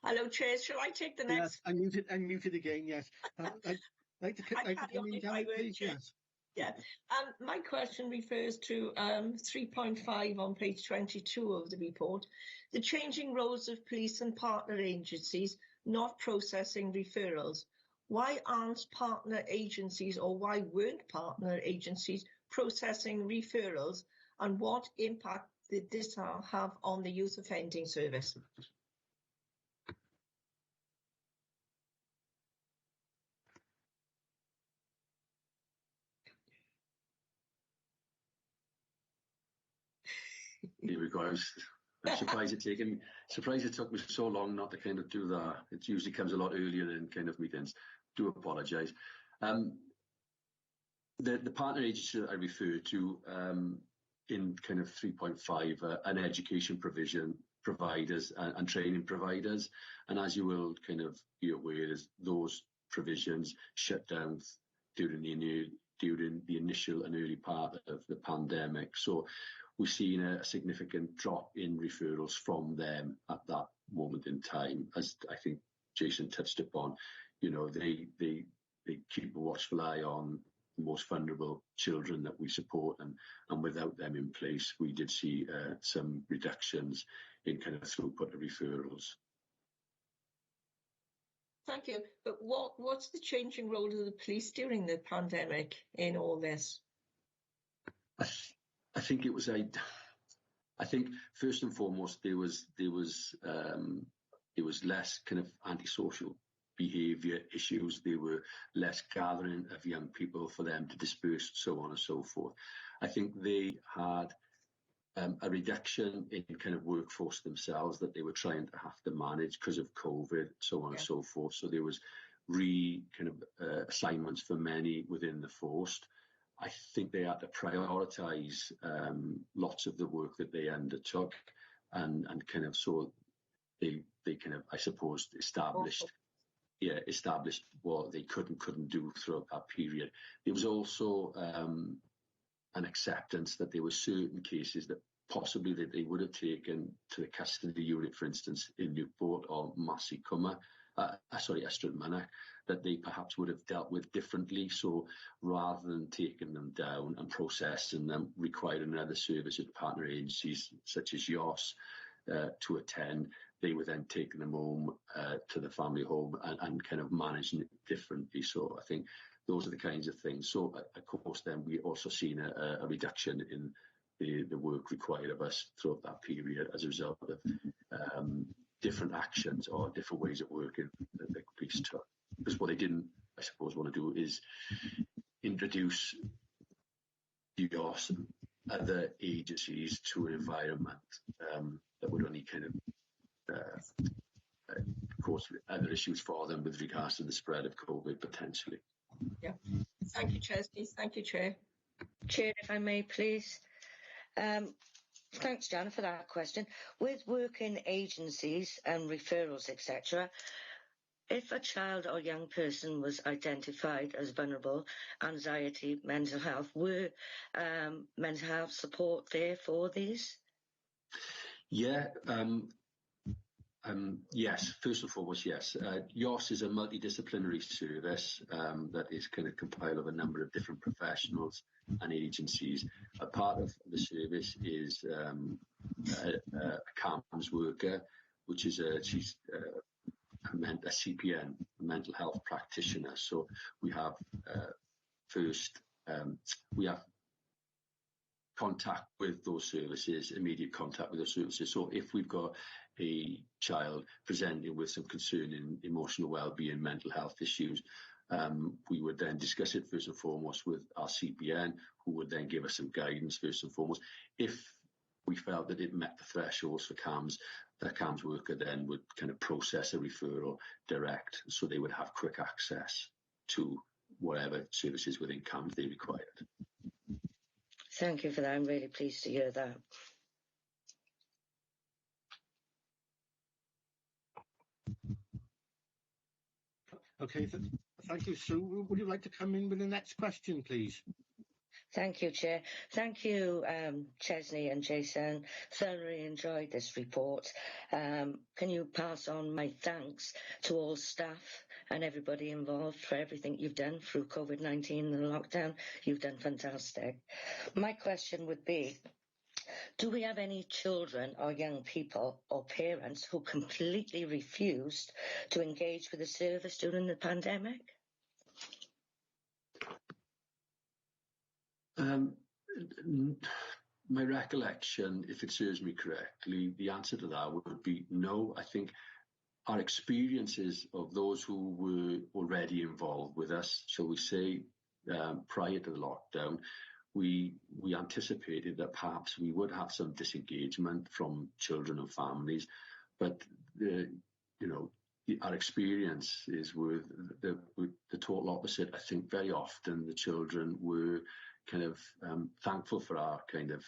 Hello, Chair. Shall I take the next? Yes, I muted again, yes. I'd like to come in, Janet, please, yes. Yeah. My question refers to 3.5 on page 22 of the report. The changing roles of police and partner agencies not processing referrals. Why aren't partner agencies, or why weren't partner agencies processing referrals, and what impact did this have on the youth offending service? Here we go. I'm surprised it took me so long not to kind of do that. It usually comes a lot earlier in kind of meetings. Do apologise. The partner agency that I refer to in kind of 3.5, an education providers and training providers, and as you will kind of be aware, is those provisions shut down during the initial and early part of the pandemic. So we've seen a significant drop in referrals from them at that moment in time. As I think Jason touched upon, you know, they keep a watchful eye on the most vulnerable children that we support, and without them in place, we did see some reductions in kind of throughput of referrals. Thank you. But what's the changing role of the police during the pandemic in all this? I think it was I think first and foremost there was less kind of antisocial behaviour issues. There were less gathering of young people for them to disperse, so on and so forth. I think they had a reduction in kind of workforce themselves that they were trying to have to manage because of COVID, so on and so forth. So there was assignments for many within the force. I think they had to prioritise lots of the work that they undertook, and kind of so they kind of, I suppose, established what they could and couldn't do throughout that period. There was also an acceptance that there were certain cases that possibly that they would have taken to the custody unit, for instance, in Newport or Ystrad Mynach, that they perhaps would have dealt with differently. So rather than taking them down and processing them, requiring another service at partner agencies such as YOS to attend, they were then taking them home to the family home and kind of managing it differently. So I think those are the kinds of things. So of course then we also seen a reduction in the work required of us throughout that period as a result of different actions or different ways of working that the police took. Because what they didn't, I suppose, want to do is introduce YOS and other agencies to an environment that would only kind of cause other issues for them with regards to the spread of COVID potentially. Yeah. Thank you, Chair. Thank you, Chair. Chair, if I may, please. Thanks, Jan, for that question. With working agencies and referrals, etc., if a child or young person was identified as vulnerable, anxiety, mental health, were mental health support there for these? Yeah. Yes, first and foremost, yes. YOS is a multidisciplinary service that is kind of compiled of a number of different professionals and agencies. A part of the service is a CAMS worker, which is she's a CPN, a mental health practitioner. So we have we have contact with those services, immediate contact with those services. So if we've got a child presenting with some concerning emotional well-being, mental health issues, we would then discuss it first and foremost with our CPN, who would then give us some guidance first and foremost. If we felt that it met the thresholds for CAMS, the CAMS worker then would kind of process a referral direct, so they would have quick access to whatever services within CAMS they required. Thank you for that. I'm really pleased to hear that. Okay, Thank you, Sue. Would you like to come in with the next question, please? Thank you, Chair. Thank you, Chesney and Jason. Thoroughly enjoyed this report. Can you pass on my thanks to all staff and everybody involved for everything you've done through COVID-19 and the lockdown? You've done fantastic. My question would be, do we have any children or young people or parents who completely refused to engage with the service during the pandemic? My recollection, if it serves me correctly, the answer to that would be no. I think our experiences of those who were already involved with us, shall we say, prior to the lockdown, we anticipated that perhaps we would have some disengagement from children and families, but our experiences were the total opposite. I think very often the children were kind of thankful for our kind of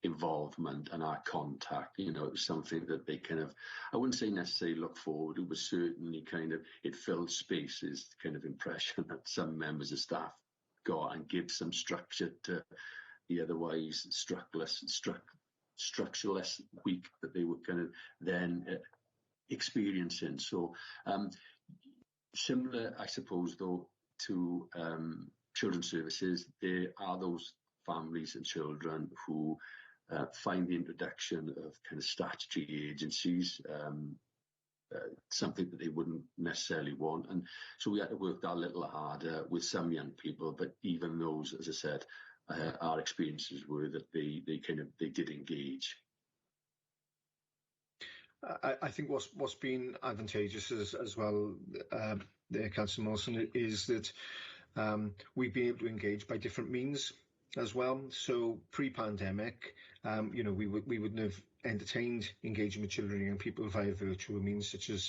involvement and our contact. It was something that they kind of, I wouldn't say necessarily look forward, it was certainly kind of, it filled spaces, kind of impression that some members of staff got and give some structure to the otherwise structureless week that they were kind of then experiencing. So similar, I suppose, though, to children's services, there are those families and children who find the introduction of kind of statutory agencies something that they wouldn't necessarily want. And so we had to work that a little harder with some young people, but even those, as I said, our experiences were that they did engage. I think what's been advantageous as well, there, Councillor Molson, is that we've been able to engage by different means as well. So pre-pandemic, we wouldn't have entertained engaging with children and young people via virtual means such as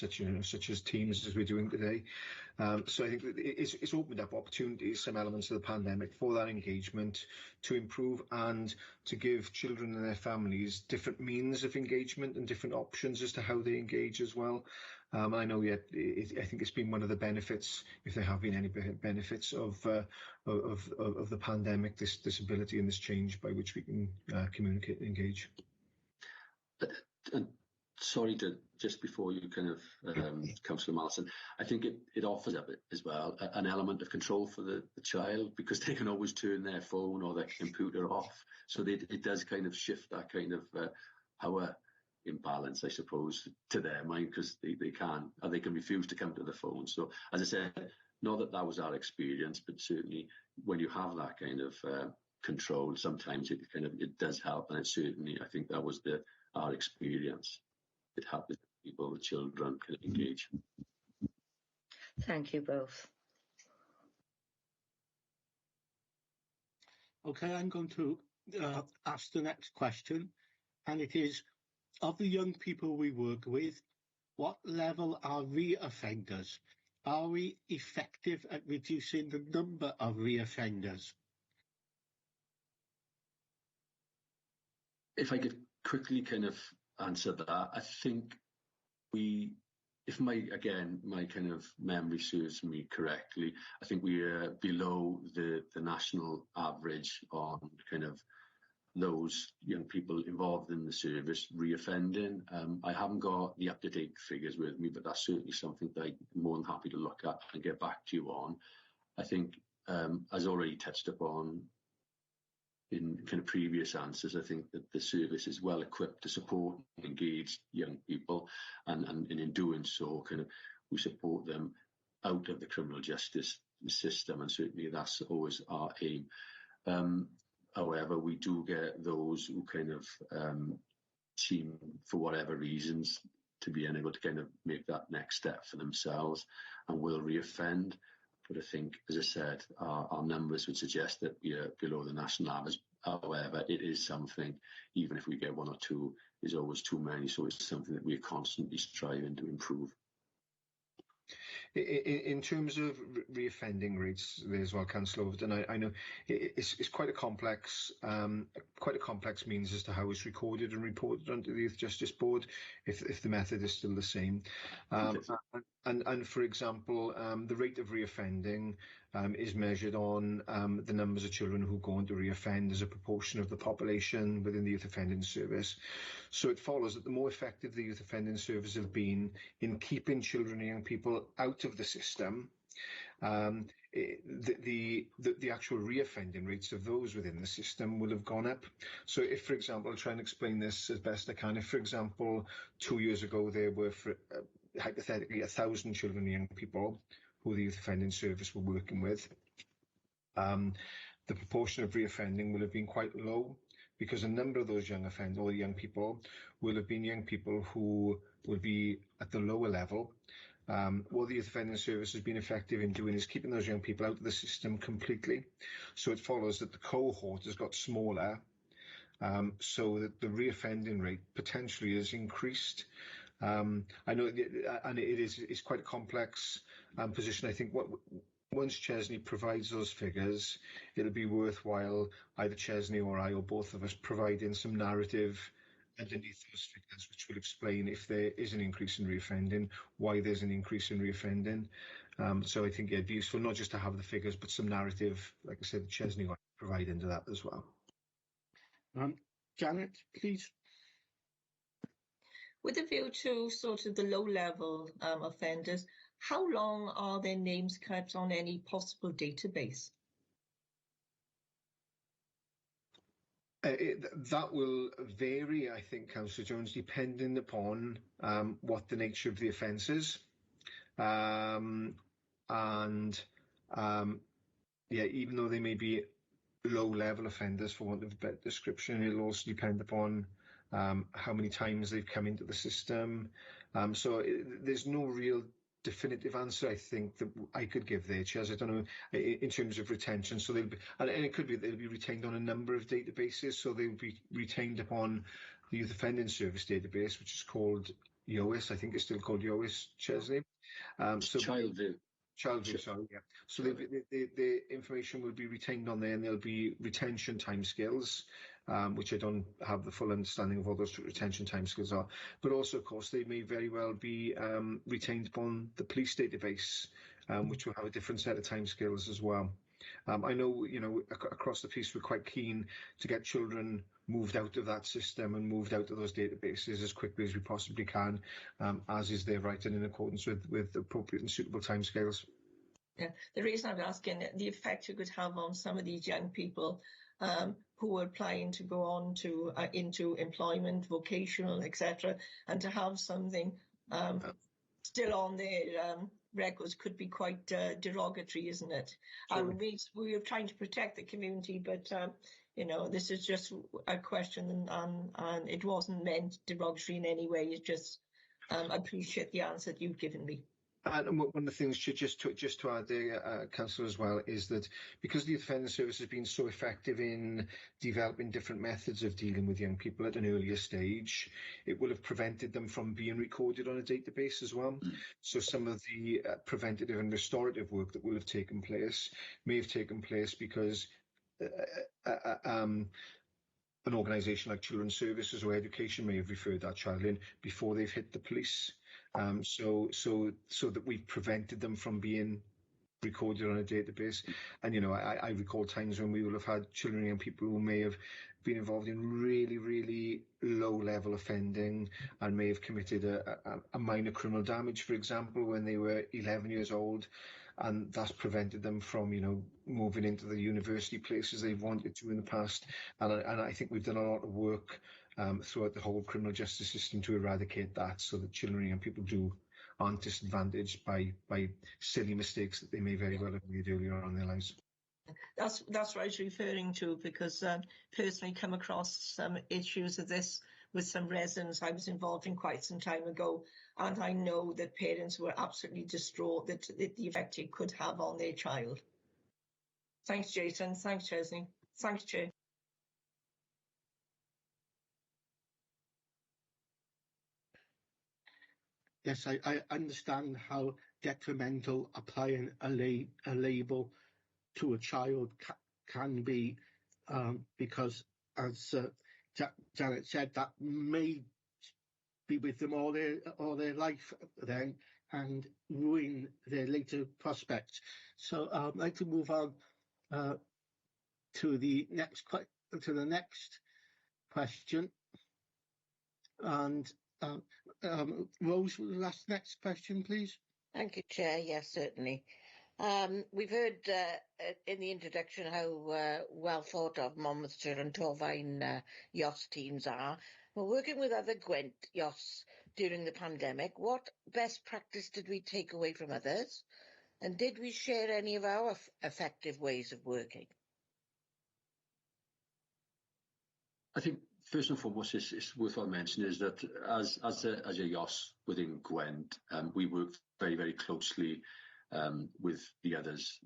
Teams, as we're doing today. So I think that it's opened up opportunities, some elements of the pandemic, for that engagement to improve and to give children and their families different means of engagement and different options as to how they engage as well. I know I think it's been one of the benefits, if there have been any benefits of the pandemic, this ability and this change by which we can communicate and engage. And sorry to, just before you kind of, Councillor Malson, I think it offers up as well an element of control for the child, because they can always turn their phone or their computer off. So it does kind of shift that kind of power imbalance, I suppose, to their mind, because they can refuse to come to the phone. So as I said, not that was our experience, but certainly when you have that kind of control, sometimes it does help, and it certainly, I think that was our experience. It helped people, the children, can engage. Thank you both. Okay, I'm going to ask the next question, and it is, of the young people we work with, what level are re-offenders? Are we effective at reducing the number of re-offenders? If I could quickly kind of answer that, I think if my kind of memory serves me correctly, I think we are below the national average on kind of those young people involved in the service re-offending. I haven't got the up-to-date figures with me, but that's certainly something that I'm more than happy to look at and get back to you on. I think, as already touched upon in kind of previous answers, I think that the service is well equipped to support and engage young people, and in doing so, kind of we support them out of the criminal justice system, and certainly that's always our aim. However, we do get those who kind of seem, for whatever reasons, to be unable to kind of make that next step for themselves and will re-offend. But I think, as I said, our numbers would suggest that we are below the national average. However, it is something, even if we get one or two, is always too many. So it's something that we are constantly striving to improve. In terms of reoffending rates, there as well, Councillor Overton, I know it's quite a complex means as to how it's recorded and reported onto the Youth Justice Board, if the method is still the same. And for example, the rate of reoffending is measured on the numbers of children who go on to reoffend as a proportion of the population within the Youth Offending Service. So it follows that the more effective the Youth Offending Service have been in keeping children and young people out of the system, the actual reoffending rates of those within the system will have gone up. So if, for example, I'll try and explain this as best I can. If, for example, 2 years ago there were, hypothetically, 1,000 children and young people who the Youth Offending Service were working with, the proportion of reoffending will have been quite low, because a number of those young people will have been young people who will be at the lower level. What the Youth Offending Service has been effective in doing is keeping those young people out of the system completely. So it follows that the cohort has got smaller, so that the reoffending rate potentially has increased. I know, and it's quite a complex position. I think once Chesney provides those figures, it'll be worthwhile either Chesney or I or both of us providing some narrative underneath those figures, which will explain if there is an increase in reoffending, why there's an increase in reoffending. So I think it'd be useful not just to have the figures, but some narrative, like I said, Chesney will provide into that as well. Janet, please. With a view to sort of the low-level offenders, how long are their names kept on any possible database? That will vary, I think, Councillor Jones, depending upon what the nature of the offence is. Even though they may be low-level offenders, for want of a better description, it'll also depend upon how many times they've come into the system. So there's no real definitive answer, I think, that I could give there, Chaz. I don't know, in terms of retention. So they'll be, and it could be they'll be retained on a number of databases. So they'll be retained upon the Youth Offending Service database, which is called YOIS. I think it's still called YOIS, Chesley. Childview, sorry, yeah. So the information will be retained on there, and there'll be retention timescales, which I don't have the full understanding of what those retention timescales are. But also, of course, they may very well be retained upon the police database, which will have a different set of timescales as well. I know, across the piece, we're quite keen to get children moved out of that system and moved out of those databases as quickly as we possibly can, as is their right and in accordance with appropriate and suitable timescales. Yeah, the reason I'm asking, the effect you could have on some of these young people who are applying to go on to into employment, vocational, etc., and to have something still on their records could be quite derogatory, isn't it? Sure. We are trying to protect the community, but this is just a question, and it wasn't meant derogatory in any way. It's just appreciate the answer that you've given me. And one of the things, just to add there, Councillor, as well, is that because the Youth Offending Service has been so effective in developing different methods of dealing with young people at an earlier stage, it will have prevented them from being recorded on a database as well. So some of the preventative and restorative work that will have taken place may have taken place because an organisation like Children's Services or Education may have referred that child in before they've hit the police. So that we've prevented them from being recorded on a database. And, I recall times when we will have had children and young people who may have been involved in really, really low-level offending and may have committed a minor criminal damage, for example, when they were 11 years old. And that's prevented them from, moving into the university places they've wanted to in the past. And I think we've done a lot of work throughout the whole criminal justice system to eradicate that, so that children and young people aren't disadvantaged by silly mistakes that they may very well have made earlier on in their lives. That's what I was referring to, because personally come across some issues of this with some residents I was involved in quite some time ago, and I know that parents were absolutely distraught that the effect it could have on their child. Thanks, Jason. Thanks, Chesney. Thanks, Chair. Yes, I understand how detrimental applying a label to a child can be, because, as Janet said, that may be with them all their life then, and ruin their later prospects. So I'd like to move on to the next question. And Rose, will you ask the next question, please? Thank you, Chair. Yes, certainly. We've heard in the introduction how well thought of Monmouthshire and Torfaen YOS teams are. We're working with other Gwent YOS during the pandemic. What best practice did we take away from others? And did we share any of our effective ways of working? I think first and foremost, it's worthwhile mentioning is that as a YOS within Gwent, we work very, very closely with the others,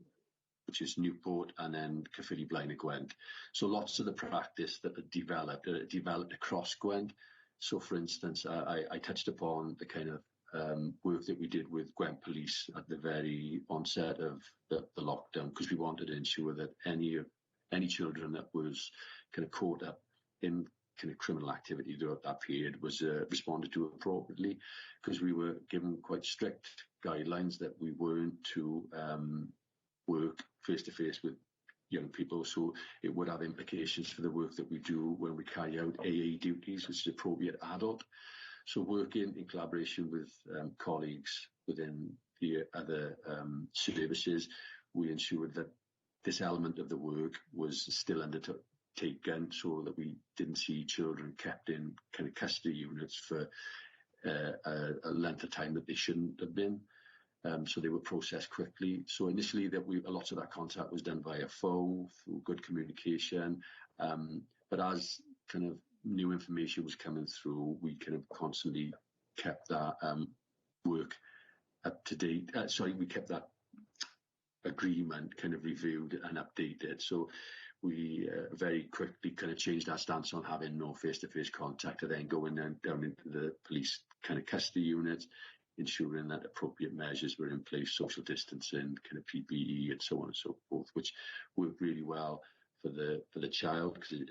which is Newport and then Caerphilly, Blaen and Gwent. So lots of the practice that are developed across Gwent. So for instance, I touched upon the kind of work that we did with Gwent Police at the very onset of the lockdown, because we wanted to ensure that any children that was kind of caught up in kind of criminal activity throughout that period was responded to appropriately, because we were given quite strict guidelines that we weren't to work face-to-face with young people, so it would have implications for the work that we do when we carry out AA duties, which is appropriate adult. So working in collaboration with colleagues within the other services, we ensured that this element of the work was still undertaken, so that we didn't see children kept in kind of custody units for a length of time that they shouldn't have been. So they were processed quickly. So initially, a lot of that contact was done via phone, through good communication. But as kind of new information was coming through, we kind of constantly kept that work up to date. We kept that agreement kind of reviewed and updated. So we very quickly kind of changed our stance on having no face-to-face contact, and then going down into the police kind of custody unit, ensuring that appropriate measures were in place, social distancing, kind of PPE and so on and so forth, which worked really well for the child, because it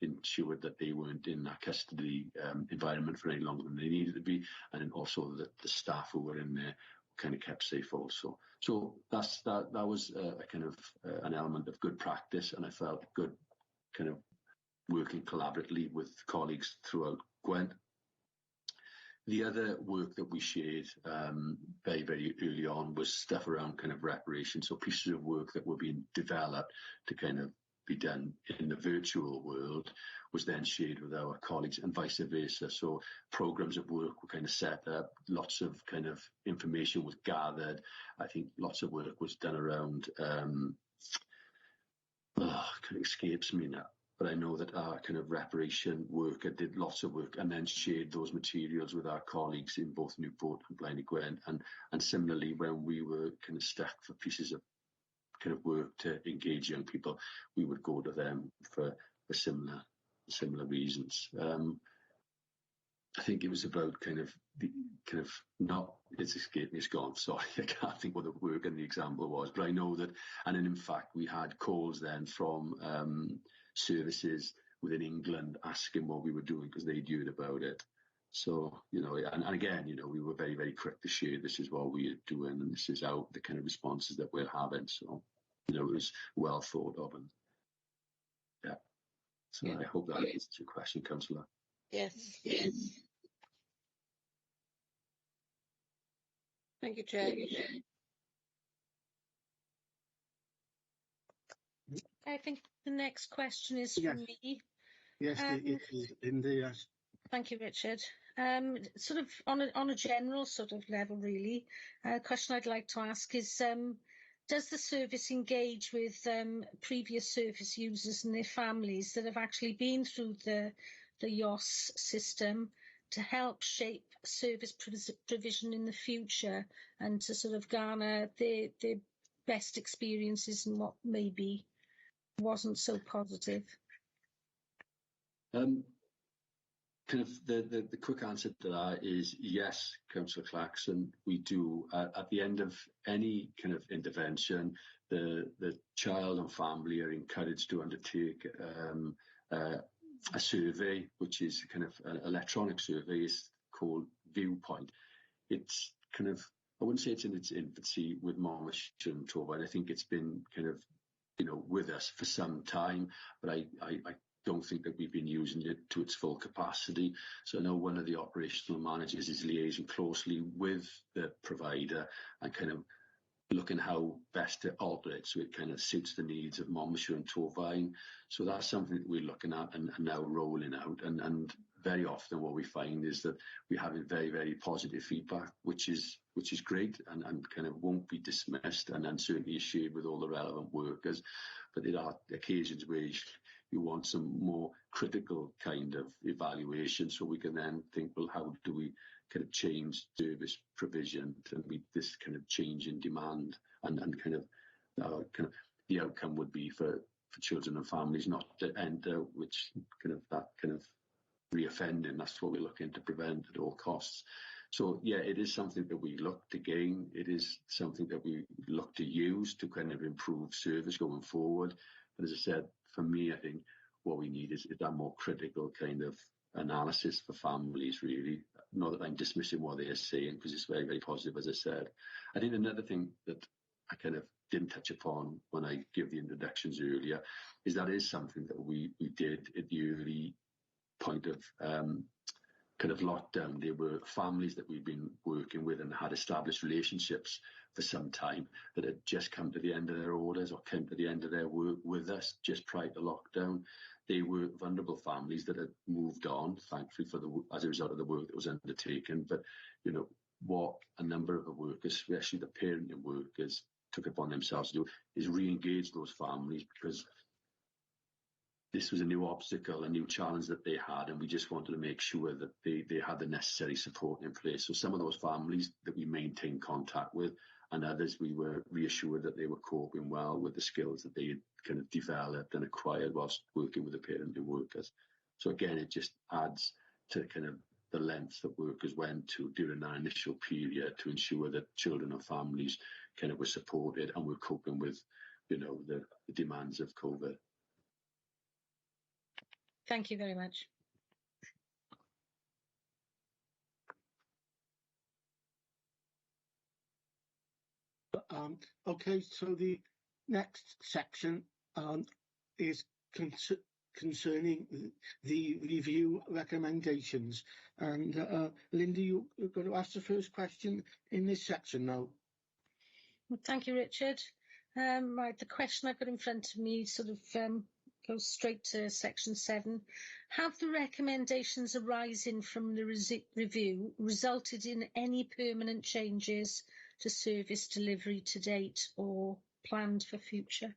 ensured that they weren't in that custody environment for any longer than they needed to be, and then also that the staff who were in there kind of kept safe also. So that was a kind of an element of good practice, and I felt good kind of working collaboratively with colleagues throughout Gwent. The other work that we shared very, very early on was stuff around kind of reparation. So pieces of work that were being developed to kind of be done in the virtual world was then shared with our colleagues, and vice versa. So programs of work were kind of set up, lots of kind of information was gathered. I think lots of work was done around, kind of escapes me now, but I know that our kind of reparation worker did lots of work and then shared those materials with our colleagues in both Newport and Blaen and Gwent. And similarly, when we were kind of stuck for pieces of kind of work to engage young people, we would go to them for similar reasons. I think it was about it's escaped me, it's gone. Sorry, I can't think what the work and the example was, but I know that, and then in fact we had calls then from services within England asking what we were doing because they'd heard about it. So, and again, we were very, very quick to share this is what we are doing and this is the kind of responses that we're having. So, it was well thought of, and yeah. So I hope that answers your question, Councillor. Yes. Thank you, Chair. I think the next question is from me. Yes, it is Linda, yes. Thank you, Richard. Sort of on a general sort of level, really, a question I'd like to ask is, does the service engage with previous service users and their families that have actually been through the YOS system to help shape service provision in the future, and to sort of garner their best experiences and what maybe wasn't so positive? Kind of the quick answer to that is yes, Councillor Claxon, we do. At the end of any kind of intervention, the child and family are encouraged to undertake a survey, which is kind of an electronic survey, is called Viewpoint. It's kind of, I wouldn't say it's in its infancy with Monmouthshire and Torfaen. I think it's been kind of, with us for some time, but I don't think that we've been using it to its full capacity. So I know one of the operational managers is liaising closely with the provider and kind of looking how best to alter it so it kind of suits the needs of Monmouthshire and Torfaen. So that's something that we're looking at and now rolling out. And very often what we find is that we're having very, very positive feedback, which is great and kind of won't be dismissed and certainly is shared with all the relevant workers. But there are occasions where you want some more critical kind of evaluation so we can then think, well, how do we kind of change service provision to meet this kind of change in demand and kind of the outcome would be for children and families not to enter, which kind of that kind of reoffending. That's what we're looking to prevent at all costs. So yeah, it is something that we look to gain. It is something that we look to use to kind of improve service going forward. But as I said, for me, I think what we need is that more critical kind of analysis for families, really. Not that I'm dismissing what they are saying, because it's very, very positive, as I said. I think another thing that I kind of didn't touch upon when I gave the introductions earlier is that is something that we did at the early point of kind of lockdown. There were families that we've been working with and had established relationships for some time that had just come to the end of their orders or come to the end of their work with us just prior to lockdown. They were vulnerable families that had moved on, thankfully, as a result of the work that was undertaken. But, what a number of the workers, especially the parenting workers, took upon themselves to do is re-engage those families, because this was a new obstacle, a new challenge that they had, and we just wanted to make sure that they had the necessary support in place. So some of those families that we maintained contact with, and others we were reassured that they were coping well with the skills that they had kind of developed and acquired whilst working with the parenting workers. So again, it just adds to kind of the lengths that workers went to during that initial period to ensure that children and families kind of were supported and were coping with, the demands of COVID. Thank you very much. Okay, so the next section is concerning the review recommendations. And Linda, you're going to ask the first question in this section now. Well, thank you, Richard. Right, the question I've got in front of me sort of goes straight to section 7. Have the recommendations arising from the review resulted in any permanent changes to service delivery to date or planned for future?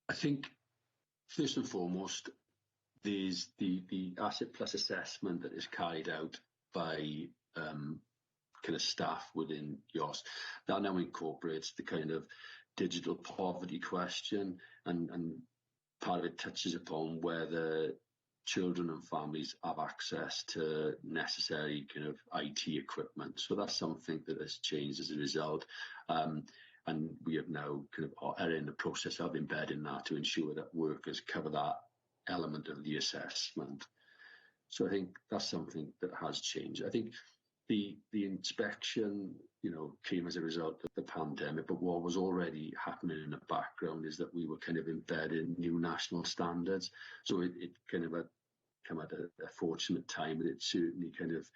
I think, first and foremost, there's the asset plus assessment that is carried out by kind of staff within YOS. That now incorporates the kind of digital poverty question, and part of it touches upon whether children and families have access to necessary kind of IT equipment. So that's something that has changed as a result. And we have now kind of are in the process of embedding that to ensure that workers cover that element of the assessment. So I think that's something that has changed. I think the inspection, came as a result of the pandemic, but what was already happening in the background is that we were kind of embedding new national standards. So it kind of come at a fortunate time, and it certainly kind of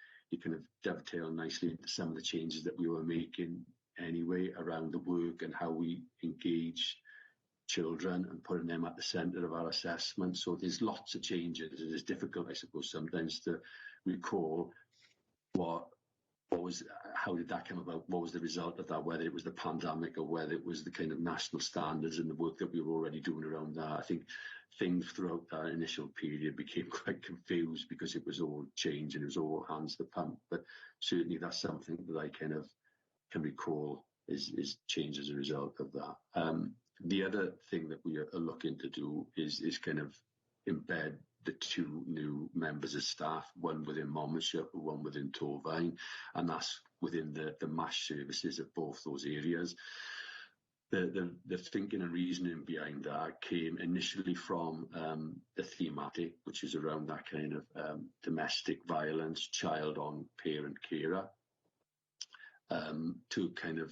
dovetailed nicely into some of the changes that we were making anyway around the work and how we engage children and putting them at the centre of our assessment. So there's lots of changes. It is difficult, I suppose, sometimes to recall how did that come about? What was the result of that? Whether it was the pandemic or whether it was the kind of national standards and the work that we were already doing around that. I think things throughout that initial period became quite confused because it was all change and it was all hands to the pump. But certainly that's something that I kind of can recall is change as a result of that. The other thing that we are looking to do is kind of embed the 2 new members of staff, one within Monmouthshire, one within Torfaen, and that's within the MASH services of both those areas. The thinking and reasoning behind that came initially from the thematic, which is around that kind of domestic violence, child on parent carer, to kind of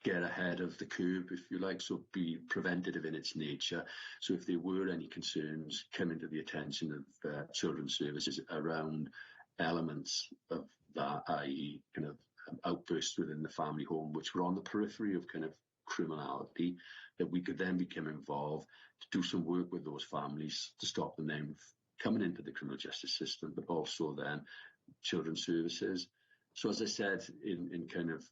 get ahead of the curve, if you like, so be preventative in its nature. So if there were any concerns coming to the attention of children's services around elements of that, i.e. kind of outbursts within the family home, which were on the periphery of kind of criminality, that we could then become involved to do some work with those families to stop them then coming into the criminal justice system, but also then children's services. So as I said in kind of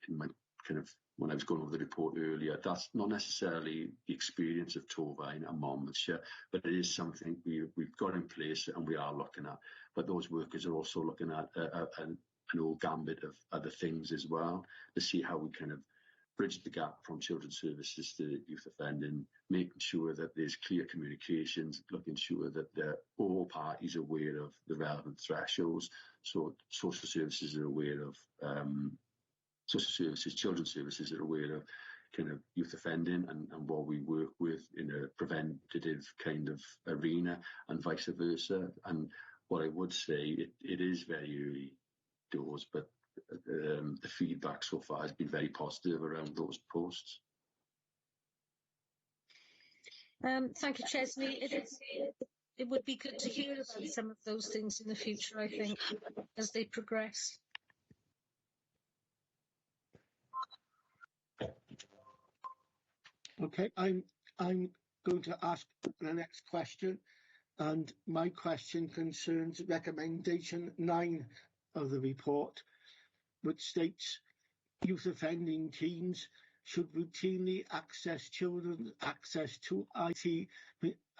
in my kind of when I was going over the report earlier, that's not necessarily the experience of Torfaen and Monmouthshire, but it is something we've got in place and we are looking at. But those workers are also looking at an whole gambit of other things as well to see how we kind of bridge the gap from children's services to youth offending, making sure that there's clear communications, making sure that all parties are aware of the relevant thresholds. So social services are aware of social services, children's services are aware of kind of youth offending and what we work with in a preventative kind of arena and vice versa. And what I would say, it is very early doors, but the feedback so far has been very positive around those posts. Thank you, Chesney. It would be good to hear about some of those things in the future, I think, as they progress. Okay, I'm going to ask the next question, and my question concerns recommendation 9 of the report, which states youth offending teams should routinely access children's access to IT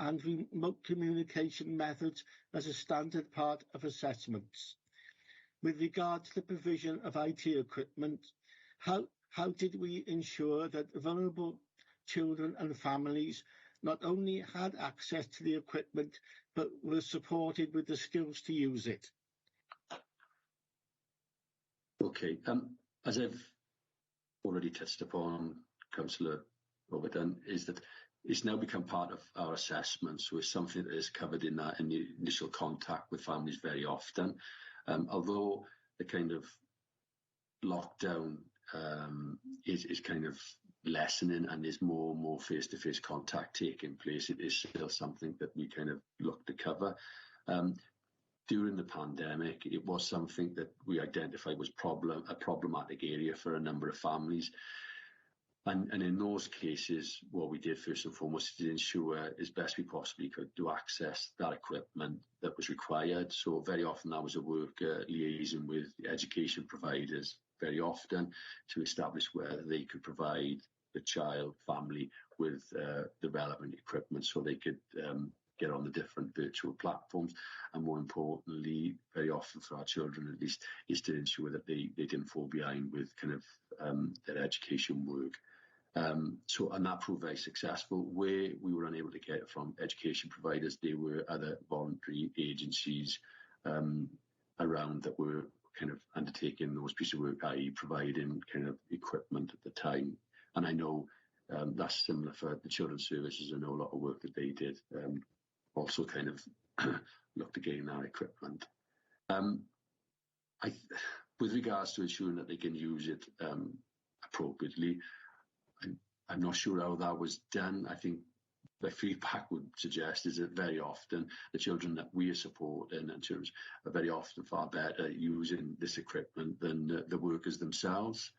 and remote communication methods as a standard part of assessments. With regard to the provision of IT equipment, how did we ensure that vulnerable children and families not only had access to the equipment, but were supported with the skills to use it? Okay, as I've already touched upon, Councillor Overton, is that it's now become part of our assessment, so it's something that is covered in that in the initial contact with families very often. Although the kind of lockdown is kind of lessening and there's more and more face-to-face contact taking place, it is still something that we kind of look to cover. During the pandemic, it was something that we identified was a problematic area for a number of families. And in those cases, what we did first and foremost is ensure as best we possibly could to access that equipment that was required. So very often that was a worker liaising with the education providers very often to establish whether they could provide the child, family with the relevant equipment so they could get on the different virtual platforms. And more importantly, very often for our children at least, is to ensure that they didn't fall behind with kind of their education work. And that proved very successful. Where we were unable to get it from education providers, there were other voluntary agencies around that were kind of undertaking those pieces of work, i.e. providing kind of equipment at the time. And I know that's similar for the children's services. I know a lot of work that they did also kind of looked to gain that equipment. With regards to ensuring that they can use it appropriately, I'm not sure how that was done. I think the feedback would suggest is that very often the children that we are supporting and children are very often far better using this equipment than the workers themselves.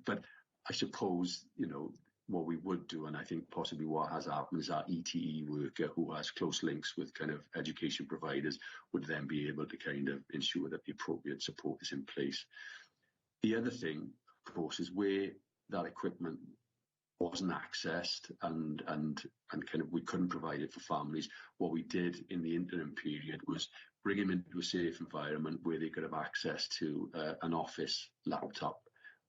But I suppose, you know, what we would do, and I think possibly what has happened, is our ETE worker who has close links with kind of education providers would then be able to kind of ensure that the appropriate support is in place. The other thing, of course, is where that equipment wasn't accessed and kind of we couldn't provide it for families. What we did in the interim period was bring them into a safe environment where they could have access to an office laptop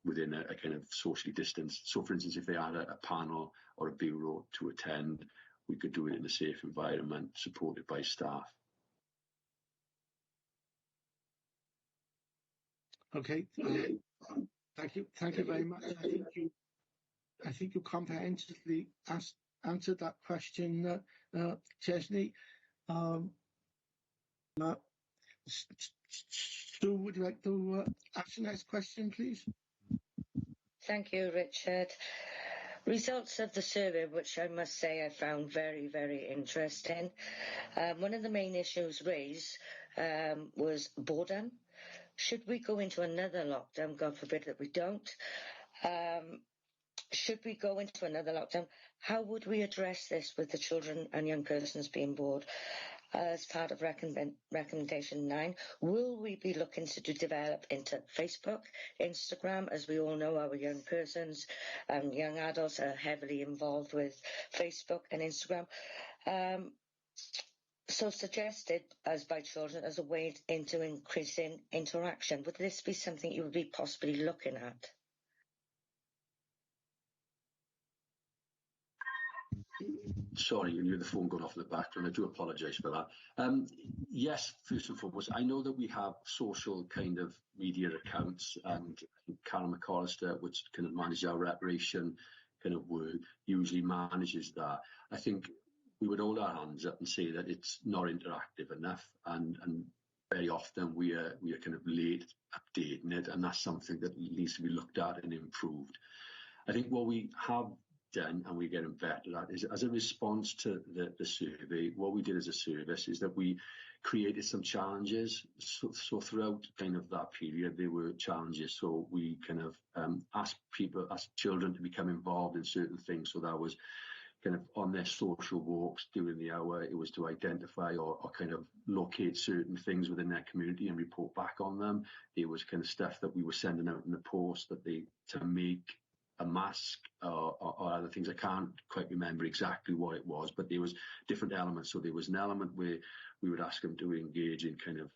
within a kind of socially distanced. So, for instance, if they had a panel or a bureau to attend, we could do it in a safe environment supported by staff. Okay, Thank you very much. I think you comprehensively answered that question, Chesney. Stu, would you like to ask the next question, please? Thank you, Richard. Results of the survey, which I must say I found very, very interesting. One of the main issues raised was boredom. Should we go into another lockdown? God forbid that we don't. Should we go into another lockdown? How would we address this with the children and young persons being bored? As part of recommendation 9, will we be looking to develop into Facebook, Instagram? As we all know, our young persons and young adults are heavily involved with Facebook and Instagram. So suggested as by children as a way into increasing interaction. Would this be something you would be possibly looking at? Sorry, you knew the phone going off in the background. I do apologise for that. Yes, first and foremost, I know that we have social kind of media accounts, and Karen McAllister, which kind of manages our reparation kind of work, usually manages that. I think we would hold our hands up and say that it's not interactive enough, and very often we are kind of late updating it, and that's something that needs to be looked at and improved. I think what we have done, and we're getting better at, is as a response to the survey, what we did as a service is that we created some challenges. So throughout kind of that period, there were challenges. So we kind of asked children to become involved in certain things. So that was kind of on their social walks during the hour. It was to identify or kind of locate certain things within their community and report back on them. It was kind of stuff that we were sending out in the post to make a mask or other things. I can't quite remember exactly what it was, but there was different elements. So there was an element where we would ask them to engage in kind of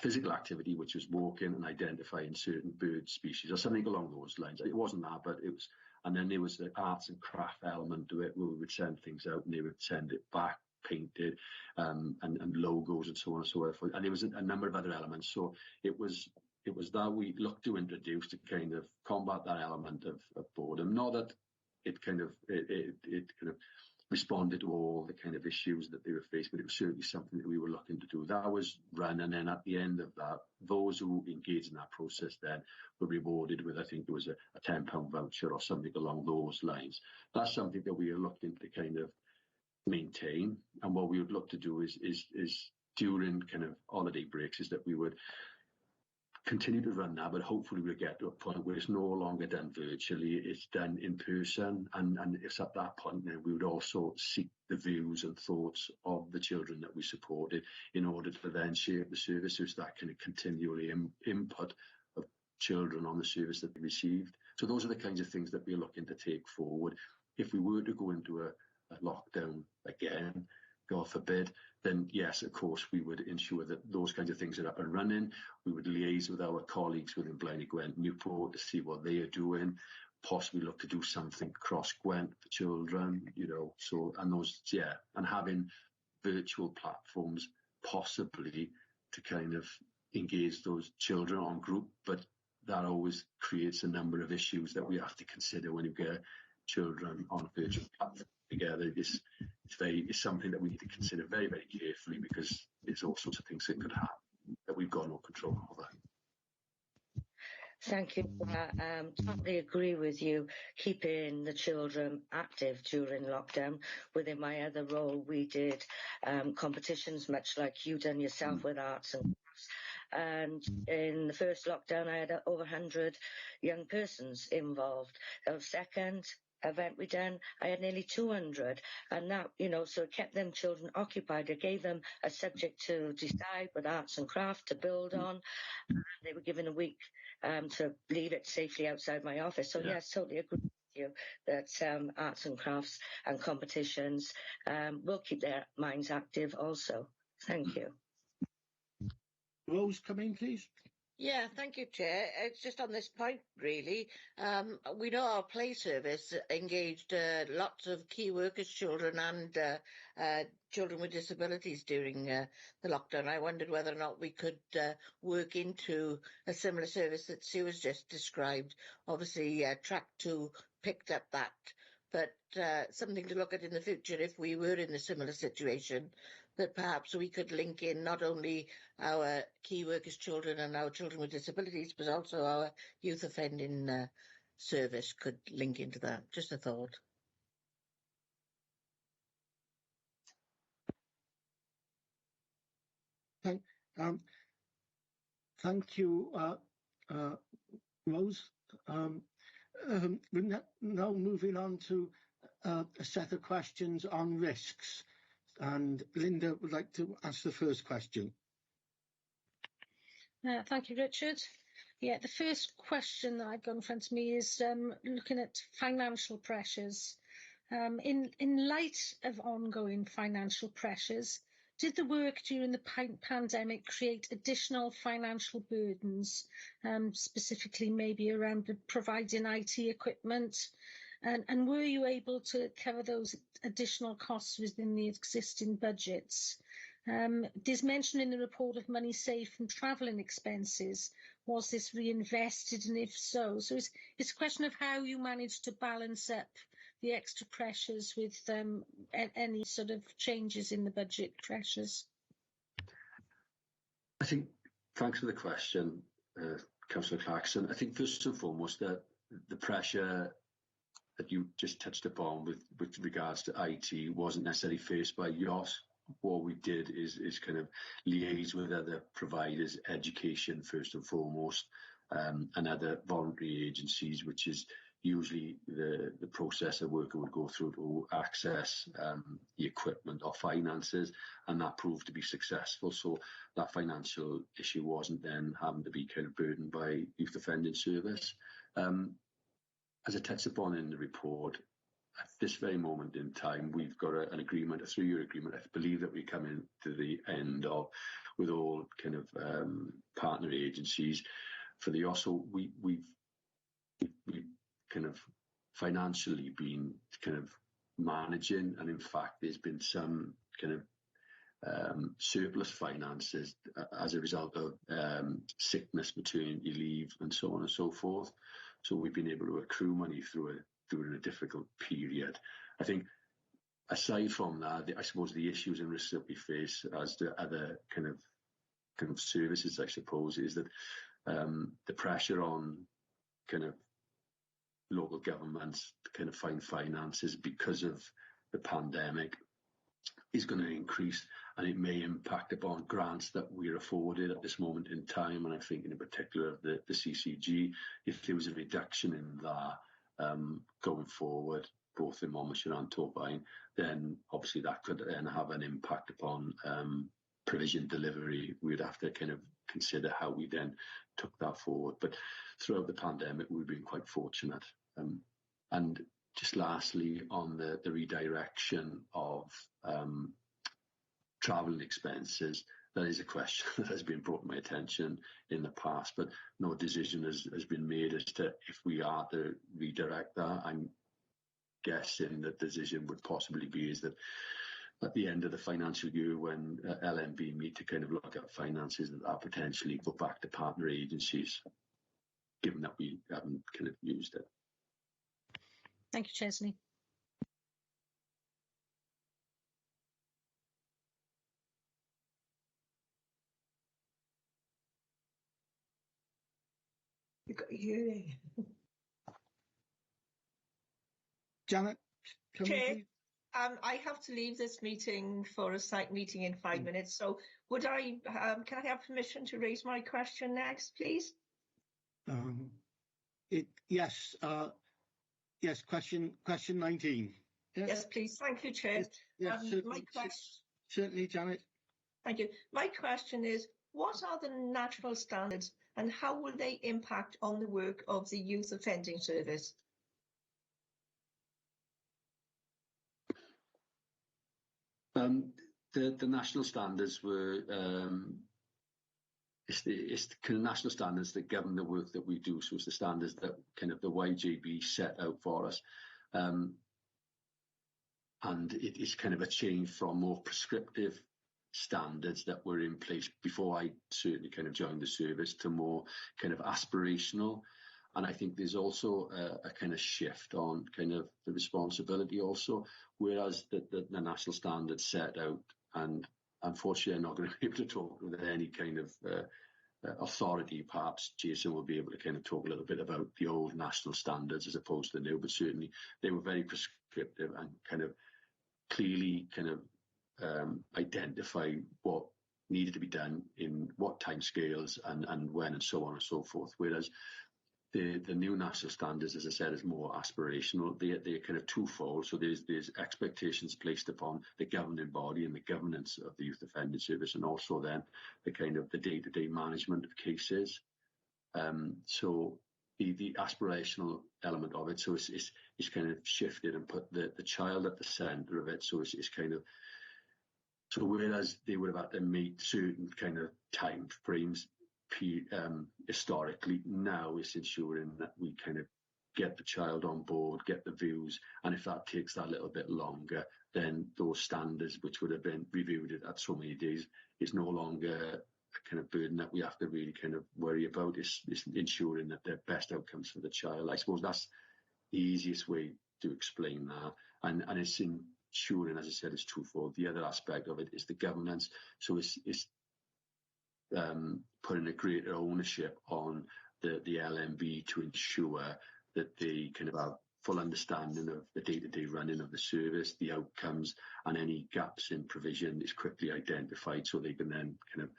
physical activity, which was walking and identifying certain bird species or something along those lines. It wasn't that, but it was. And then there was the arts and craft element to it, where we would send things out and they would send it back painted, and logos and so on and so forth. And there was a number of other elements. So it was that we looked to introduce to kind of combat that element of boredom. Not that it kind of responded to all the kind of issues that they were faced, but it was certainly something that we were looking to do. That was run, and then at the end of that, those who engaged in that process then were rewarded with, I think there was a £10 voucher or something along those lines. That's something that we are looking to kind of maintain, and what we would look to do is during kind of holiday breaks is that we would continue to run that, but hopefully we'll get to a point where it's no longer done virtually, it's done in person, and it's at that point then we would also seek the views and thoughts of the children that we supported in order to then shape the services that kind of continually input of children on the service that they received. So those are the kinds of things that we're looking to take forward. If we were to go into a lockdown again, God forbid, then yes, of course, we would ensure that those kinds of things are up and running. We would liaise with our colleagues within Blaenau Gwent Newport to see what they are doing, possibly look to do something across Gwent for children, so, and those, and having virtual platforms possibly to kind of engage those children on group, but that always creates a number of issues that we have to consider when you get children on a virtual platform together. It's something that we need to consider very, very carefully, because there's all sorts of things that could happen that we've got no control over. Thank you. Totally agree with you. Keeping the children active during lockdown. Within my other role, we did competitions, much like you done yourself with arts and crafts. And in the first lockdown, I had over 100 young persons involved. The second event we done, I had nearly 200, and that, so it kept them children occupied. It gave them a subject to decide with arts and craft to build on. They were given a week to leave it safely outside my office. So yes, totally agree with you that arts and crafts and competitions will keep their minds active also. Thank you. Rose, come in, please. Yeah, thank you, Chair. It's just on this point, really. We know our play service engaged lots of key workers, children and children with disabilities during the lockdown. I wondered whether or not we could work into a similar service that Sue has just described. Obviously, Track 2 picked up that, but something to look at in the future if we were in a similar situation, that perhaps we could link in not only our key workers' children and our children with disabilities, but also our youth offending service could link into that. Just a thought. Thank you, Rose. We're now moving on to a set of questions on risks. And Linda would like to ask the first question. Thank you, Richard. Yeah, the first question that I've got in front of me is looking at financial pressures. In light of ongoing financial pressures, did the work during the pandemic create additional financial burdens, specifically maybe around providing IT equipment? And were you able to cover those additional costs within the existing budgets? There's mention in the report of money saved from travelling expenses. Was this reinvested, and if so? So it's a question of how you managed to balance up the extra pressures with any sort of changes in the budget pressures. I think, thanks for the question, Councillor Clarkson. I think first and foremost that the pressure that you just touched upon with regards to IT wasn't necessarily faced by YOS. What we did is kind of liaise with other providers, education first and foremost, and other voluntary agencies, which is usually the process a worker would go through to access the equipment or finances, and that proved to be successful. So that financial issue wasn't then having to be kind of burdened by youth offending service. As I touched upon in the report, at this very moment in time, we've got an agreement, a 3-year agreement. I believe that we're coming to the end of, with all kind of partner agencies for the OSO. We've kind of financially been kind of managing, and in fact, there's been some kind of surplus finances as a result of sickness, maternity leave, and so on and so forth. So we've been able to accrue money during a difficult period. I think aside from that, I suppose the issues and risks that we face as the other kind of services, I suppose, is that the pressure on kind of local governments to kind of find finances because of the pandemic is going to increase, and it may impact upon grants that we're afforded at this moment in time. And I think in particular the CCG, if there was a reduction in that going forward, both in Monmouthshire and Torfaen, then obviously that could then have an impact upon provision delivery. We'd have to kind of consider how we then took that forward. But throughout the pandemic, we've been quite fortunate. And just lastly, on the redirection of travelling expenses, that is a question that has been brought to my attention in the past, but no decision has been made as to if we are to redirect that. I'm guessing that the decision would possibly be is that at the end of the financial year, when LNB meet to kind of look at finances, that potentially go back to partner agencies, given that we haven't kind of used it. Thank you, Chesney. You've got hearing. Janet, can Chair, we... I have to leave this meeting for a site meeting in 5 minutes. So would I, can I have permission to raise my question next, please? Yes, question 19. Yes, please. Thank you, Chair. Yes, certainly, Janet. Thank you. My question is, what are the national standards and how will they impact on the work of the Youth Offending Service? The national standards were it's the kind of national standards that govern the work that we do. So it's the standards that kind of the YJB set out for us. And it's kind of a change from more prescriptive standards that were in place before I certainly kind of joined the service to more kind of aspirational. And I think there's also a kind of shift on kind of the responsibility also, whereas the national standards set out, and unfortunately I'm not going to be able to talk with any kind of authority. Perhaps Jason will be able to kind of talk a little bit about the old national standards as opposed to the new, but certainly they were very prescriptive and kind of clearly kind of identify what needed to be done in what timescales and when and so on and so forth. Whereas the new national standards, as I said, is more aspirational. They're kind of twofold. So there's expectations placed upon the governing body and the governance of the Youth Offending Service, and also then the kind of the day-to-day management of cases. So the aspirational element of it, so it's kind of shifted and put the child at the centre of it. So it's kind of, so whereas they would have had to meet certain kind of time frames historically, now it's ensuring that we kind of get the child on board, get the views, and if that takes that little bit longer, then those standards, which would have been reviewed at so many days, is no longer a kind of burden that we have to really kind of worry about. It's ensuring that the best outcomes for the child. I suppose that's the easiest way to explain that, and it's ensuring, as I said, it's twofold. The other aspect of it is the governance. So it's putting a greater ownership on the LMB to ensure that they kind of have full understanding of the day-to-day running of the service, the outcomes, and any gaps in provision is quickly identified, so they can then kind of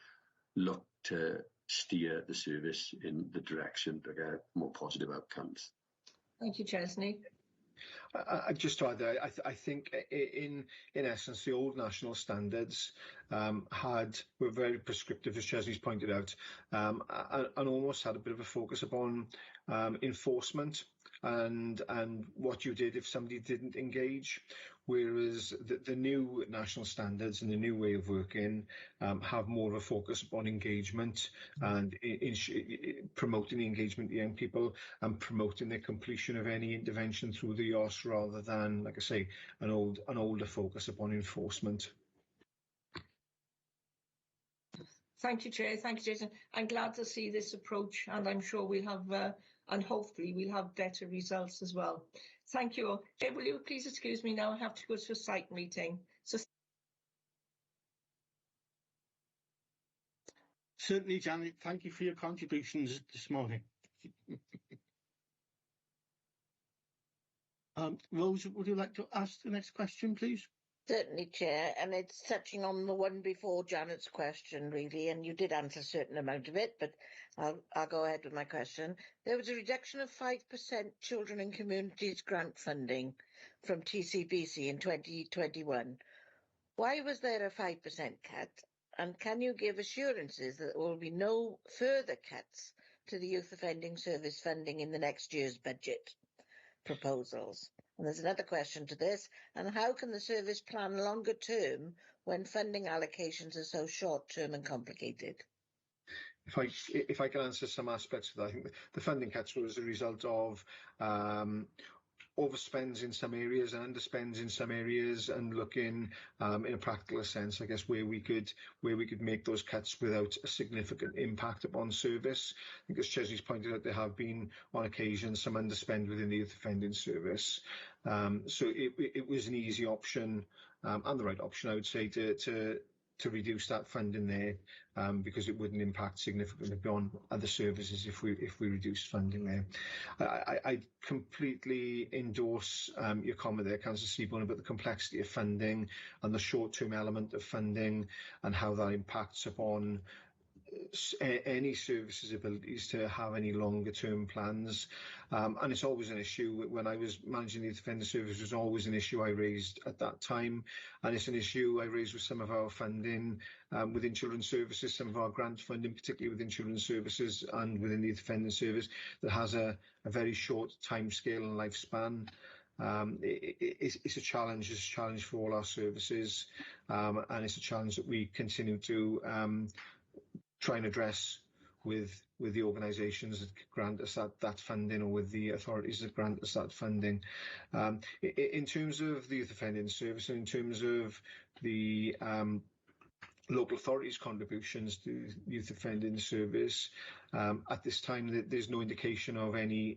look to steer the service in the direction to get more positive outcomes. Thank you, Chesney. Just to add there, I think in essence the old national standards were very prescriptive, as Chesney's pointed out, and almost had a bit of a focus upon enforcement and what you did if somebody didn't engage, whereas the new national standards and the new way of working have more of a focus upon engagement and promoting the engagement of young people and promoting the completion of any intervention through the YOS, rather than, like I say, an older focus upon enforcement. Thank you, Chair. Thank you, Jason. I'm glad to see this approach, and I'm sure we'll have, and hopefully we'll have better results as well. Thank you all. Chair, will you please excuse me now? I have to go to a site meeting. So. Certainly, Janet. Thank you for your contributions this morning. Rose, would you like to ask the next question, please? Certainly, Chair, and it's touching on the one before Janet's question, really, and you did answer a certain amount of it, but I'll go ahead with my question. There was a reduction of 5% Children and Communities grant funding from TCBC in 2021. Why was there a 5% cut? And can you give assurances that there will be no further cuts to the Youth Offending Service funding in the next year's budget proposals? And there's another question to this, and how can the service plan longer term when funding allocations are so short term and complicated? If I can answer some aspects of that, I think the funding cuts were as a result of overspends in some areas and underspends in some areas, and looking in a practical sense, I guess, where we could make those cuts without a significant impact upon service. I think, as Chesney's pointed out, there have been on occasion some underspend within the Youth Offending Service. So it was an easy option and the right option, I would say, to reduce that funding there, because it wouldn't impact significantly beyond other services if we reduce funding there. I completely endorse your comment there, Councillor Seaborn, about the complexity of funding and the short-term element of funding and how that impacts upon any services' abilities to have any longer-term plans. And it's always an issue. When I was managing the Defender Service, it was always an issue I raised at that time, and it's an issue I raised with some of our funding within Children's Services, some of our grant funding, particularly within Children's Services and within the Defender Service, that has a very short timescale and lifespan. It's a challenge. It's a challenge for all our services, and it's a challenge that we continue to try and address with the organisations that grant us that funding, or with the authorities that grant us that funding. In terms of the Youth Offending Service, and in terms of the local authorities' contributions to Youth Offending Service, at this time there's no indication of any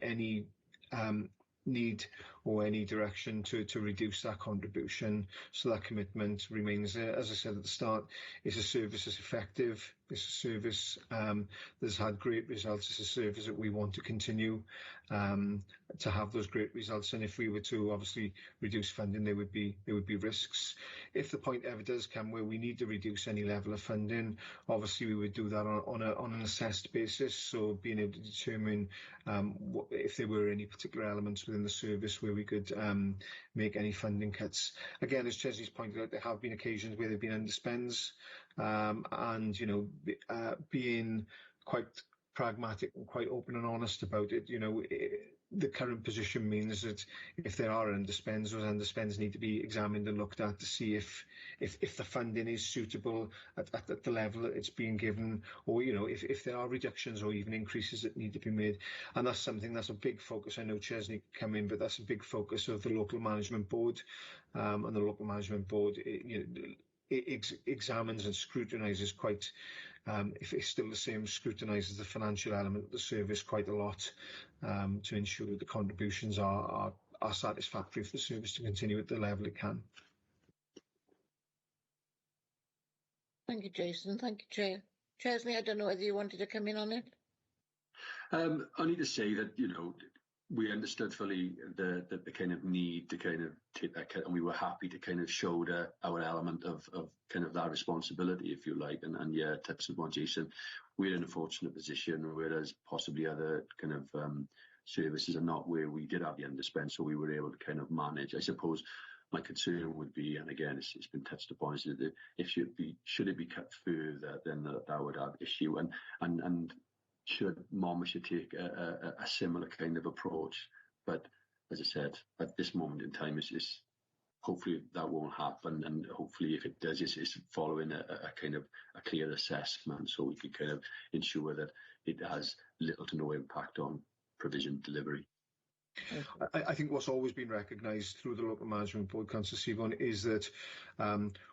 need or any direction to reduce that contribution, so that commitment remains there. As I said at the start, it's a service that's effective, it's a service that's had great results, it's a service that we want to continue to have those great results, and if we were to obviously reduce funding, there would be risks. If the point ever does come where we need to reduce any level of funding, obviously we would do that on an assessed basis, so being able to determine if there were any particular elements within the service where we could make any funding cuts. Again, as Chesley's pointed out, there have been occasions where there have been underspends, and being quite pragmatic and quite open and honest about it. The current position means that if there are underspends, those underspends need to be examined and looked at to see if the funding is suitable at the level that it's being given, or if there are reductions or even increases that need to be made. And that's something that's a big focus. I know Chesley come in, but that's a big focus of the local management board, and the local management board it examines and scrutinises quite, if it's still the same, scrutinises the financial element of the service quite a lot, to ensure that the contributions are satisfactory for the service to continue at the level it can. Thank you, Jason. Thank you, Chair. Chesley, I don't know whether you wanted to come in on it. I need to say that, we understood fully the kind of need to kind of take that, and we were happy to kind of shoulder our element of kind of that responsibility, if you like. And yeah, tips of one, Jason, we're in a fortunate position, whereas possibly other kind of services are not, where we did have the underspend, so we were able to kind of manage. I suppose my concern would be, and again, it's been touched upon, is that if should it be cut further, then that would have issue, and Mom should take a similar kind of approach. But as I said, at this moment in time, it's hopefully that won't happen, and hopefully if it does, it's following a kind of a clear assessment, so we can kind of ensure that it has little to no impact on provision delivery. I think what's always been recognised through the local management board, Councillor Seaborn, is that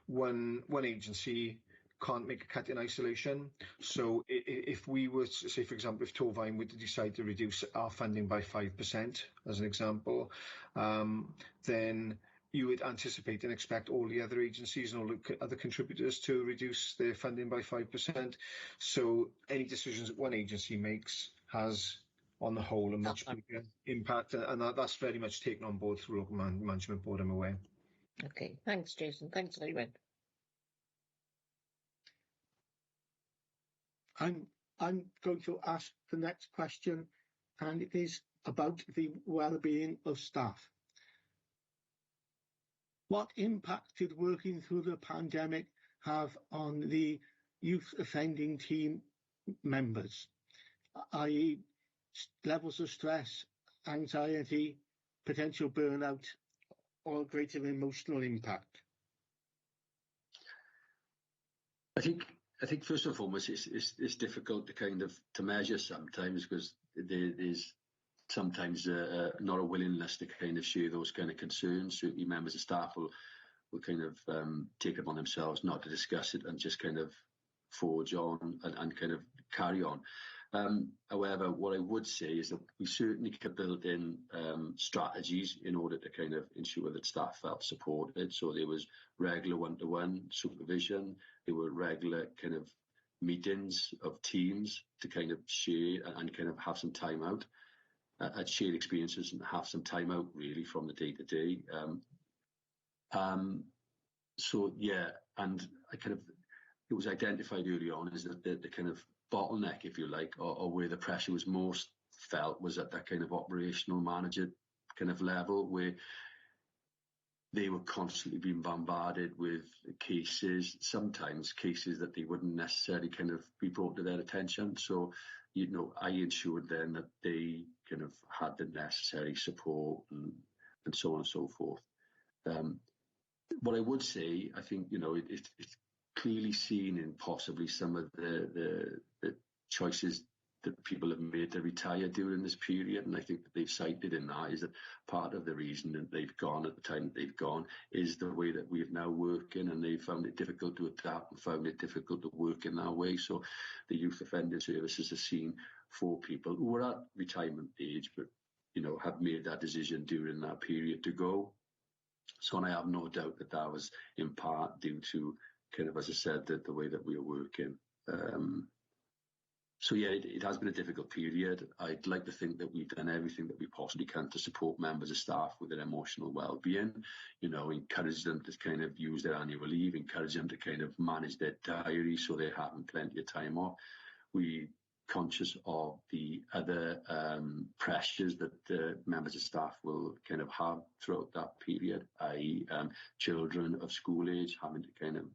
one agency can't make a cut in isolation. So if we were to say, for example, if Torvine were to decide to reduce our funding by 5%, as an example, then you would anticipate and expect all the other agencies and all the other contributors to reduce their funding by 5%. So any decisions that one agency makes has, on the whole, a much bigger impact, and that's very much taken on board through local management board, I'm aware. Okay, thanks, Jason. Thanks very much. I'm going to ask the next question, and it is about the well-being of staff. What impact did working through the pandemic have on the youth offending team members, i.e. levels of stress, anxiety, potential burnout, or greater emotional impact? I think first and foremost, it's difficult to kind of to measure sometimes, because there is sometimes not a willingness to kind of share those kind of concerns. Certainly members of staff will kind of take it upon themselves not to discuss it and just kind of forge on and kind of carry on. However, what I would say is that we certainly could build in strategies in order to kind of ensure that staff felt supported. So there was regular one-to-one supervision, there were regular kind of meetings of teams to kind of share and kind of have some time out, share experiences and have some time out really from the day-to-day. So yeah, and it was identified early on is that the kind of bottleneck, if you like, or where the pressure was most felt was at that kind of operational manager kind of level, where they were constantly being bombarded with cases, sometimes cases that they wouldn't necessarily kind of be brought to their attention. So, I ensured then that they kind of had the necessary support and so on and so forth. What I would say, I think, it's clearly seen in possibly some of the choices that people have made to retire during this period, and I think that they've cited in that is that part of the reason that they've gone at the time that they've gone is the way that we've now working, and they've found it difficult to adapt and found it difficult to work in that way. So the youth offending services are seen for people who are at retirement age, but have made that decision during that period to go. So, and I have no doubt that that was in part due to kind of, as I said, the way that we are working. So yeah, it has been a difficult period. I'd like to think that we've done everything that we possibly can to support members of staff with their emotional well-being, encourage them to kind of use their annual leave, encourage them to kind of manage their diary so they're having plenty of time off. We're conscious of the other pressures that the members of staff will kind of have throughout that period, i.e. children of school age having to kind of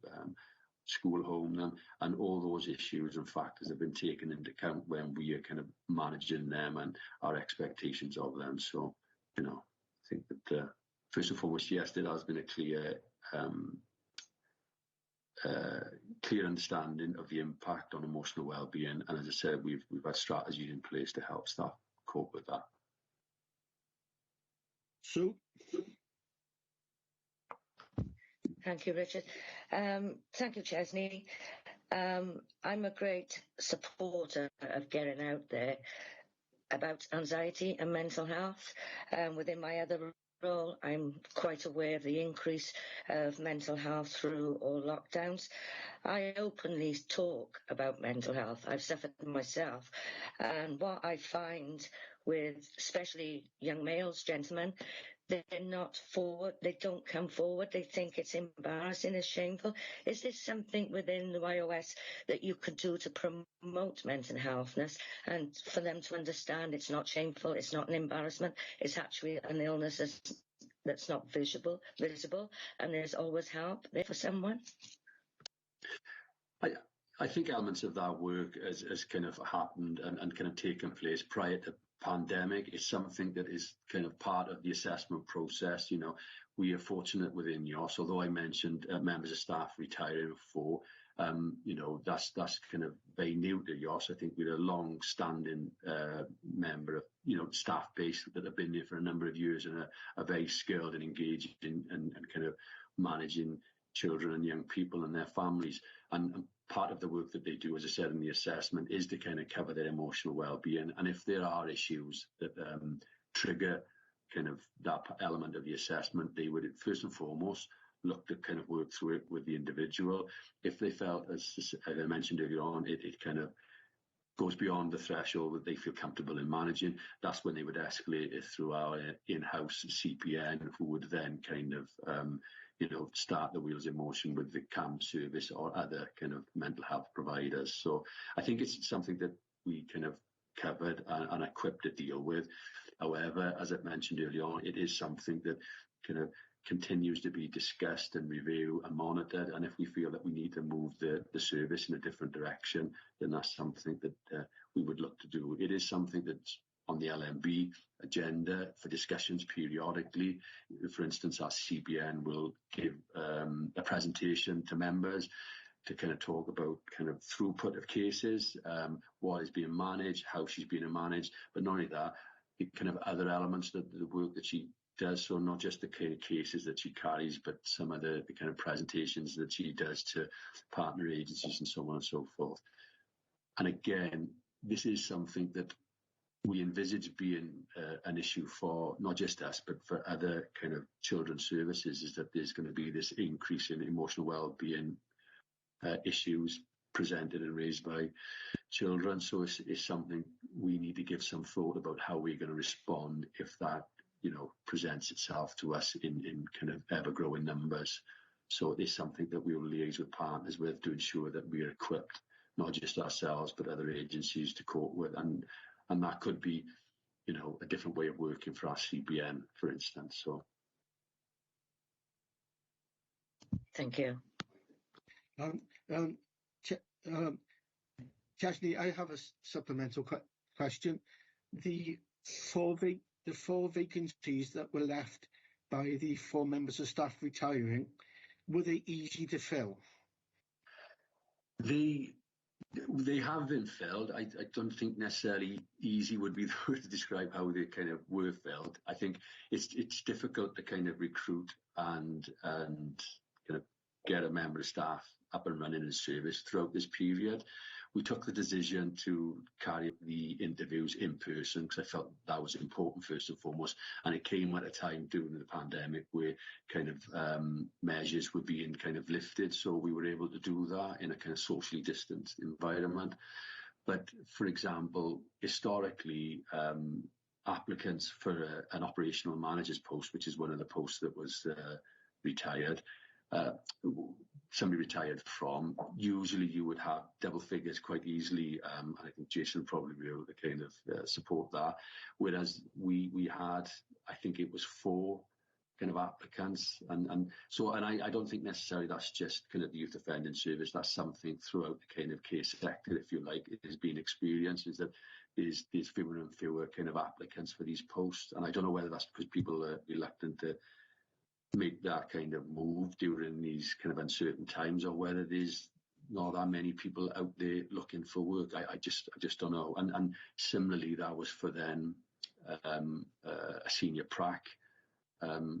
school home them, and all those issues and factors have been taken into account when we are kind of managing them and our expectations of them. So, I think that first and foremost, yes, there has been a clear understanding of the impact on emotional well-being, and as I said, we've had strategies in place to help staff cope with that. Sue? Thank you, Richard. Thank you, Chesney. I'm a great supporter of getting out there about anxiety and mental health. Within my other role, I'm quite aware of the increase of mental health through all lockdowns. I openly talk about mental health. I've suffered myself. And what I find with especially young males, gentlemen, they're not forward, they don't come forward, they think it's embarrassing, it's shameful. Is there something within the YOS that you could do to promote mental healthness and for them to understand it's not shameful, it's not an embarrassment, it's actually an illness that's not visible, and there's always help there for someone? I think elements of that work has kind of happened and kind of taken place prior to pandemic. Is something that is kind of part of the assessment process. We are fortunate within YOS, although I mentioned members of staff retiring before, that's kind of very new to YOS. I think we're a long-standing member of, staff base that have been there for a number of years and are very skilled and engaged in and kind of managing children and young people and their families. And part of the work that they do, as I said, in the assessment is to kind of cover their emotional well-being. And if there are issues that trigger kind of that element of the assessment, they would first and foremost look to kind of work through it with the individual. If they felt, as I mentioned earlier on, it kind of goes beyond the threshold that they feel comfortable in managing, that's when they would escalate it through our in-house CPN, who would then kind of start the wheels in motion with the CAM service or other kind of mental health providers. So I think it's something that we kind of covered and equipped to deal with. However, as I mentioned earlier on, it is something that kind of continues to be discussed and reviewed and monitored. And if we feel that we need to move the service in a different direction, then that's something that we would look to do. It is something that's on the LMB agenda for discussions periodically. For instance, our CBN will give a presentation to members to kind of talk about kind of throughput of cases, what is being managed, how she's being managed, but not only that, the kind of other elements that the work that she does. So not just the kind of cases that she carries, but some of the kind of presentations that she does to partner agencies and so on and so forth. And again, this is something that we envisage being an issue for not just us, but for other kind of children's services, is that there's going to be this increase in emotional well-being issues presented and raised by children. So it's something we need to give some thought about how we're going to respond if that, presents itself to us in kind of ever-growing numbers. So it is something that we will liaise with partners with to ensure that we are equipped, not just ourselves, but other agencies to cope with. And that could be, a different way of working for our CBN, for instance. So, thank you. Chesney, I have a supplemental question. The four vacancies that were left by the 4 members of staff retiring, were they easy to fill? They have been filled. I don't think necessarily easy would be the word to describe how they kind of were filled. I think it's difficult to kind of recruit and kind of get a member of staff up and running in service throughout this period. We took the decision to carry out the interviews in person because I felt that was important first and foremost. And it came at a time during the pandemic where kind of measures were being kind of lifted. So we were able to do that in a kind of socially distanced environment. But for example, historically, applicants for an operational manager's post, which is one of the posts that was retired, somebody retired from, usually you would have double figures quite easily. And I think Jason probably be able to kind of support that. Whereas we had, I think it was 4 kind of applicants. And I don't think necessarily that's just kind of the youth offending service. That's something throughout the kind of case sector, if you like, it has been experienced, is that there's fewer and fewer kind of applicants for these posts. And I don't know whether that's because people are reluctant to make that kind of move during these kind of uncertain times, or whether there's not that many people out there looking for work. I just don't know. And similarly, that was for then a senior prac. So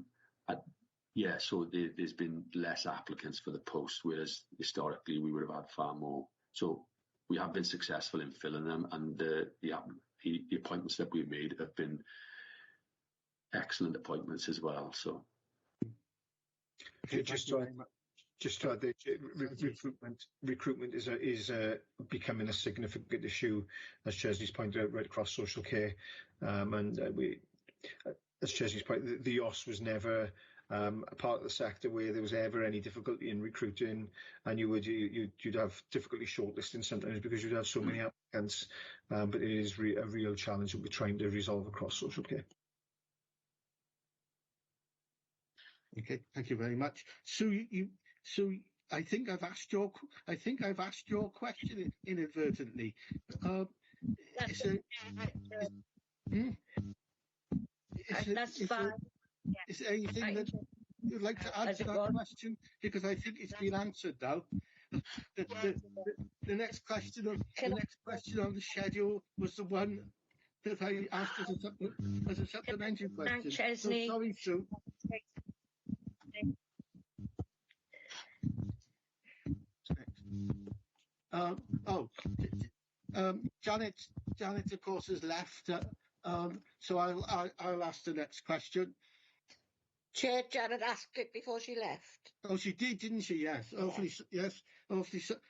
there's been less applicants for the post, whereas historically we would have had far more. So we have been successful in filling them, and the appointments that we've made have been excellent appointments as well. So. Okay, just to add that recruitment is becoming a significant issue, as Chesley's pointed out, right across social care. As Chesley's pointed, the OS was never a part of the sector where there was ever any difficulty in recruiting, and you'd have difficulty shortlisting sometimes because you'd have so many applicants. But it is a real challenge that we're trying to resolve across social care. Okay, thank you very much. So I think I've asked your question inadvertently. That's fine. Is there anything that you'd like to add to that question? Because I think it's been answered now. The next question on the schedule was the one that I asked as a supplementary question. Chesney. So sorry, Sue. Janet, of course, has left. So I'll ask the next question. Chair, Janet asked it before she left. Oh, she did, didn't she? Yes.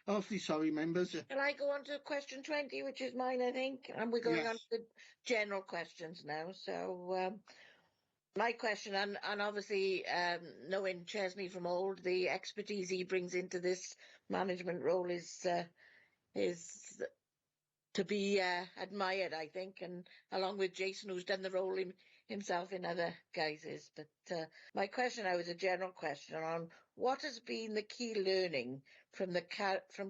Awfully sorry, members. Shall I go on to question 20, which is mine, I think? And we're going on to the general questions now. So my question, and obviously knowing Chesney from old, the expertise he brings into this management role is to be admired, I think, and along with Jason, who's done the role himself in other guises. But my question now is a general question on what has been the key learning from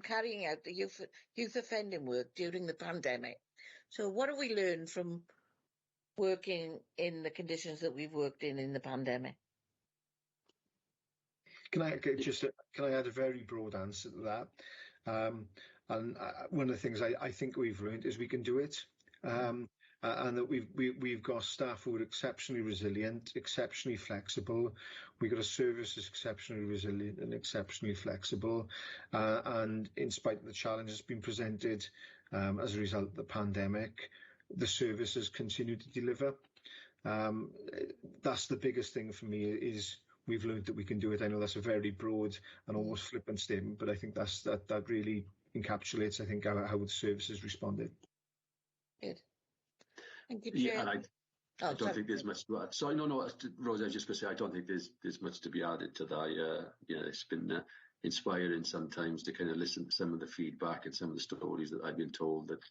carrying out the youth offending work during the pandemic. So what have we learned from working in the conditions that we've worked in the pandemic? Can I add a very broad answer to that? And one of the things I think we've learned is we can do it, and that we've got staff who are exceptionally resilient, exceptionally flexible. We've got a service that's exceptionally resilient and exceptionally flexible, and in spite of the challenges being presented as a result of the pandemic, the service has continued to deliver. That's the biggest thing for me, is we've learned that we can do it. I know that's a very broad and almost flippant statement, but I think that really encapsulates, I think, how the service has responded. Good. Thank you, Chair. Yeah, and I don't think there's much to add. Sorry, no, Rosa, I was just going to say, I don't think there's much to be added to that. It's been inspiring sometimes to kind of listen to some of the feedback and some of the stories that I've been told, that,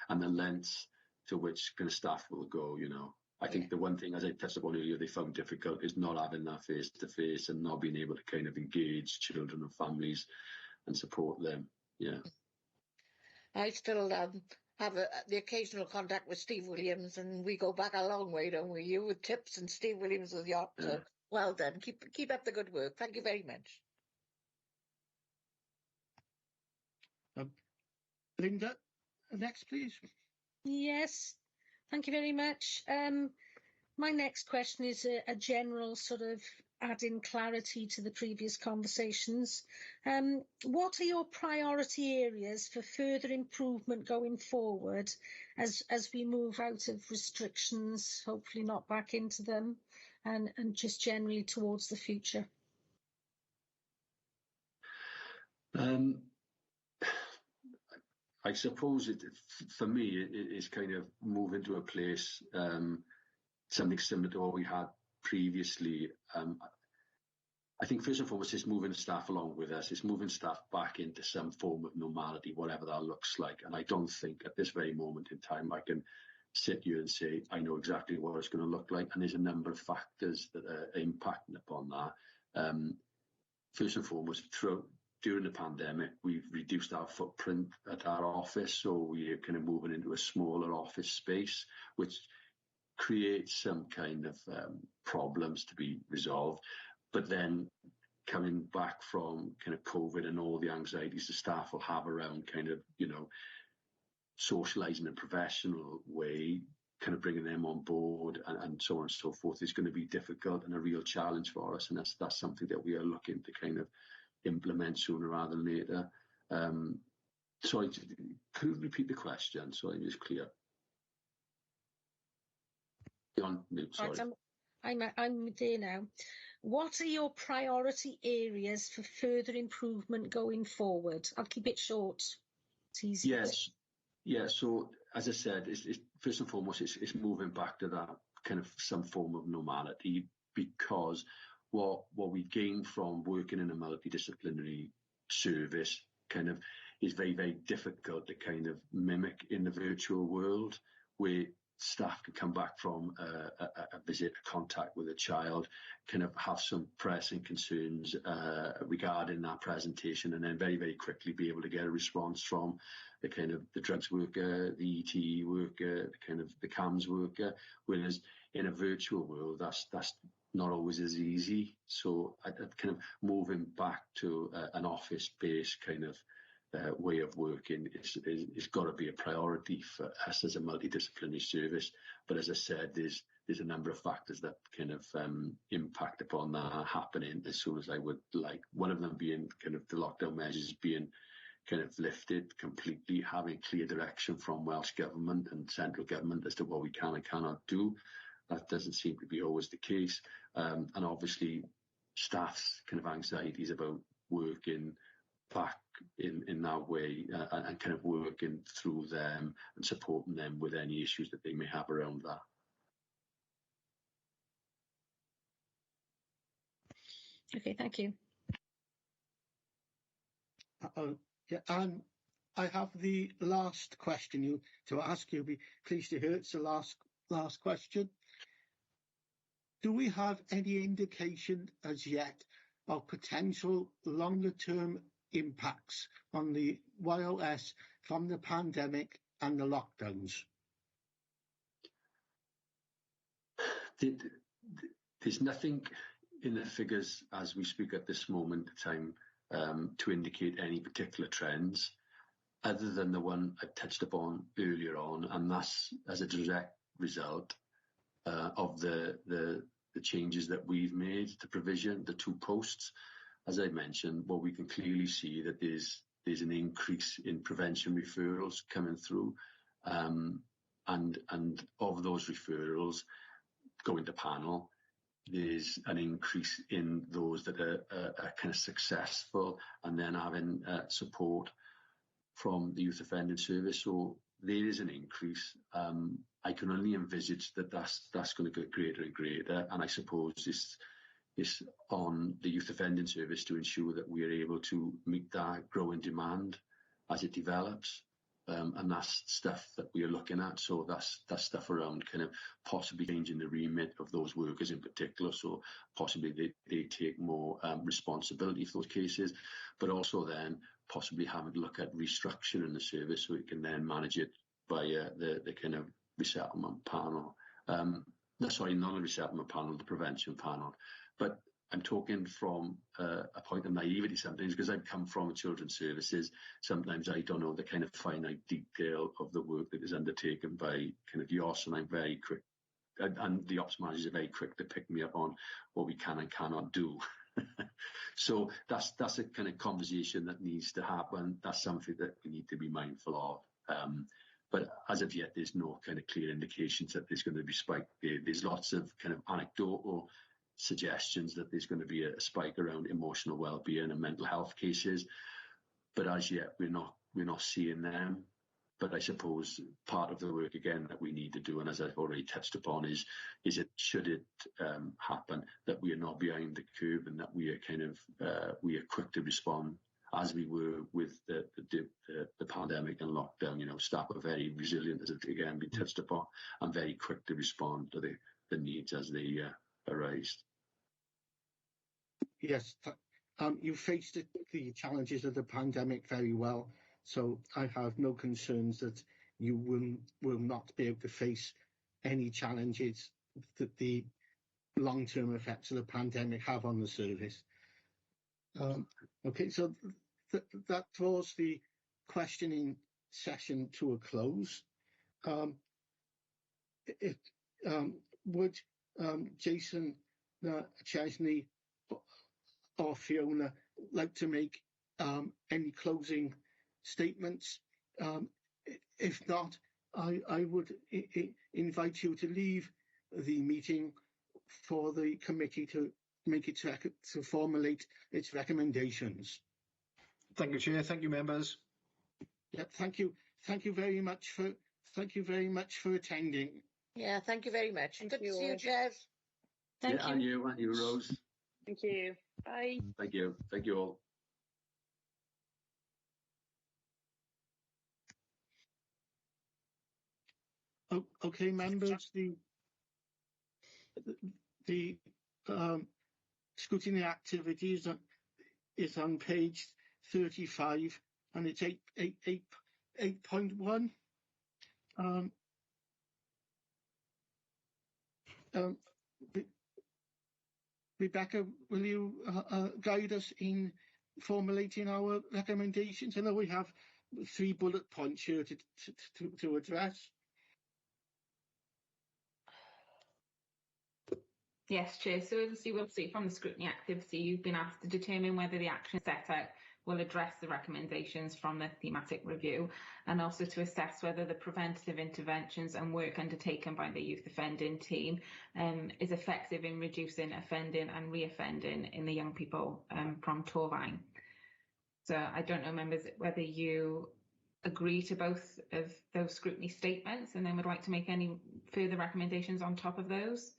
and the lengths to which kind of staff will go, I think the one thing, as I touched upon earlier, they found difficult is not having that face-to-face and not being able to kind of engage children and families and support them. Yeah. I still have the occasional contact with Steve Williams, and we go back a long way, don't we? You with tips and Steve Williams with yacht. Yeah. So well done. Keep up the good work. Thank you very much. Linda, next please. Yes, thank you very much. My next question is a general sort of adding clarity to the previous conversations. What are your priority areas for further improvement going forward as we move out of restrictions, hopefully not back into them, and just generally towards the future? I suppose for me, it is kind of moving to a place, something similar to what we had previously. I think first and foremost, it's moving the staff along with us. It's moving staff back into some form of normality, whatever that looks like. And I don't think at this very moment in time, I can sit here and say, I know exactly what it's going to look like. And there's a number of factors that are impacting upon that. First and foremost, during the pandemic, we've reduced our footprint at our office, so we're kind of moving into a smaller office space, which creates some kind of problems to be resolved. But then coming back from kind of COVID and all the anxieties the staff will have around kind of, socialising in a professional way, kind of bringing them on board and so on and so forth is going to be difficult and a real challenge for us. And that's something that we are looking to kind of implement sooner rather than later. Sorry, could you repeat the question so I'm just clear? Sorry. I'm there now. What are your priority areas for further improvement going forward? I'll keep it short. It's easy. Yes. Yeah, so as I said, it's first and foremost, it's moving back to that kind of some form of normality, because what we gain from working in a multidisciplinary service kind of is very, very difficult to kind of mimic in the virtual world, where staff can come back from a visit, a contact with a child, kind of have some pressing concerns regarding that presentation, and then very, very quickly be able to get a response from the kind of the drugs worker, the ETE worker, the CAMS worker. Whereas in a virtual world, that's not always as easy. So I kind of moving back to an office-based kind of way of working is got to be a priority for us as a multidisciplinary service. But as I said, there's a number of factors that kind of impact upon that happening as soon as I would like. One of them being kind of the lockdown measures being kind of lifted completely, having clear direction from Welsh Government and central government as to what we can and cannot do. That doesn't seem to be always the case. And obviously staff's kind of anxieties about working back in that way and kind of working through them and supporting them with any issues that they may have around that. Okay, thank you. I have the last question to ask you. Be pleased to hear it's the last question. Do we have any indication as yet of potential longer-term impacts on the YOS from the pandemic and the lockdowns? There's nothing in the figures as we speak at this moment in time to indicate any particular trends, other than the one I touched upon earlier on, and that's as a direct result of the changes that we've made to provision the 2 posts. As I mentioned, what we can clearly see that there's an increase in prevention referrals coming through, and of those referrals going to panel, there's an increase in those that are kind of successful and then having support from the Youth Offending Service. So there is an increase. I can only envisage that's going to get greater and greater, and I suppose it's on the Youth Offending Service to ensure that we are able to meet that growing demand as it develops. And that's stuff that we are looking at. So that's stuff around kind of possibly changing the remit of those workers in particular. So possibly they take more responsibility for those cases, but also then possibly having to look at restructuring the service so we can then manage it via the kind of resettlement panel. Sorry, not a resettlement panel, the prevention panel. But I'm talking from a point of naivety sometimes, because I've come from children's services. Sometimes I don't know the kind of finite detail of the work that is undertaken by kind of YOS, and I'm very quick, and the ops managers are very quick to pick me up on what we can and cannot do. So that's a kind of conversation that needs to happen. That's something that we need to be mindful of. But as of yet, there's no kind of clear indications that there's going to be spike. There's lots of kind of anecdotal suggestions that there's going to be a spike around emotional well-being and mental health cases, but as yet we're not seeing them. But I suppose part of the work again that we need to do, and as I've already touched upon, is it should it happen, that we are not behind the curve, and that we are kind of we are quick to respond, as we were with the pandemic and lockdown. You know, staff are very resilient, as it again been touched upon, and very quick to respond to the needs as they arise. Yes, you faced the challenges of the pandemic very well, so I have no concerns that you will not be able to face any challenges that the long-term effects of the pandemic have on the service. Okay, so that draws the questioning session to a close. Would Jason Chesney or Fiona like to make any closing statements? If not, I would invite you to leave the meeting for the committee to make it to formulate its recommendations. Thank you, Chair. Thank you, members. Yeah, thank you. Thank you very much for attending. Yeah, thank you very much. Good to see you, Jez. Thank you. And you, Rose. Thank you. Bye. Thank you all. Okay, members, the scrutiny activities is on page 35, and it's 8.1. Rebecca, will you guide us in formulating our recommendations? I know we have 3 bullet points here to address. Yes, Chair. So as you will see from the scrutiny activity, you've been asked to determine whether the action set out will address the recommendations from the thematic review, and also to assess whether the preventative interventions and work undertaken by the youth offending team is effective in reducing offending and re-offending in the young people from Torfaen. So I don't know, members, whether you agree to both of those scrutiny statements and then would like to make any further recommendations on top of those.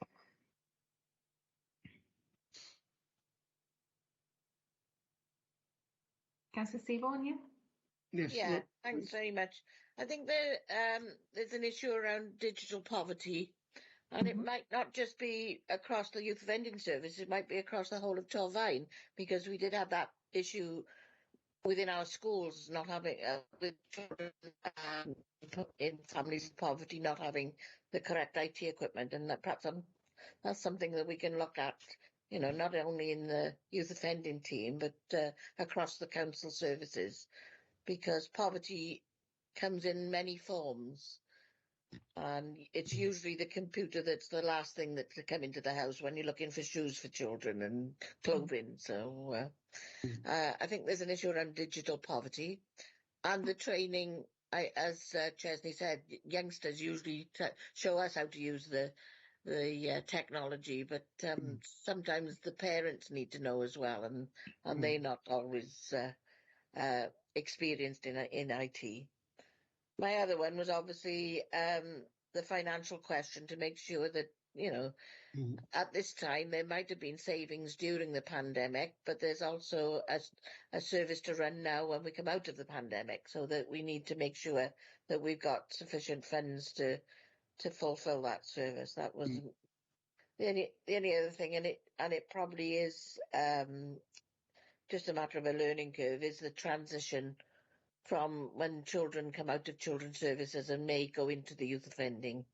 Councillor Seaborn, Yes. Yeah, thanks very much. I think there's an issue around digital poverty, and it might not just be across the youth offending service, it might be across the whole of Torfaen, because we did have that issue within our schools, not having with children in families of poverty not having the correct IT equipment, and that perhaps that's something that we can look at, you know, not only in the youth offending team, but across the council services, because poverty comes in many forms, and it's usually the computer that's the last thing that to come into the house when you're looking for shoes for children and clothing. So I think there's an issue around digital poverty and the training. As Chesney said, youngsters usually show us how to use the technology, but sometimes the parents need to know as well, and they're not always experienced in IT. My other one was obviously the financial question, to make sure that, you know, at this time there might have been savings during the pandemic, but there's also a service to run now when we come out of the pandemic, so that we need to make sure that we've got sufficient funds to fulfil that service. That was the only other thing, and it probably is just a matter of a learning curve, is the transition from when children come out of children's services and may go into the youth offending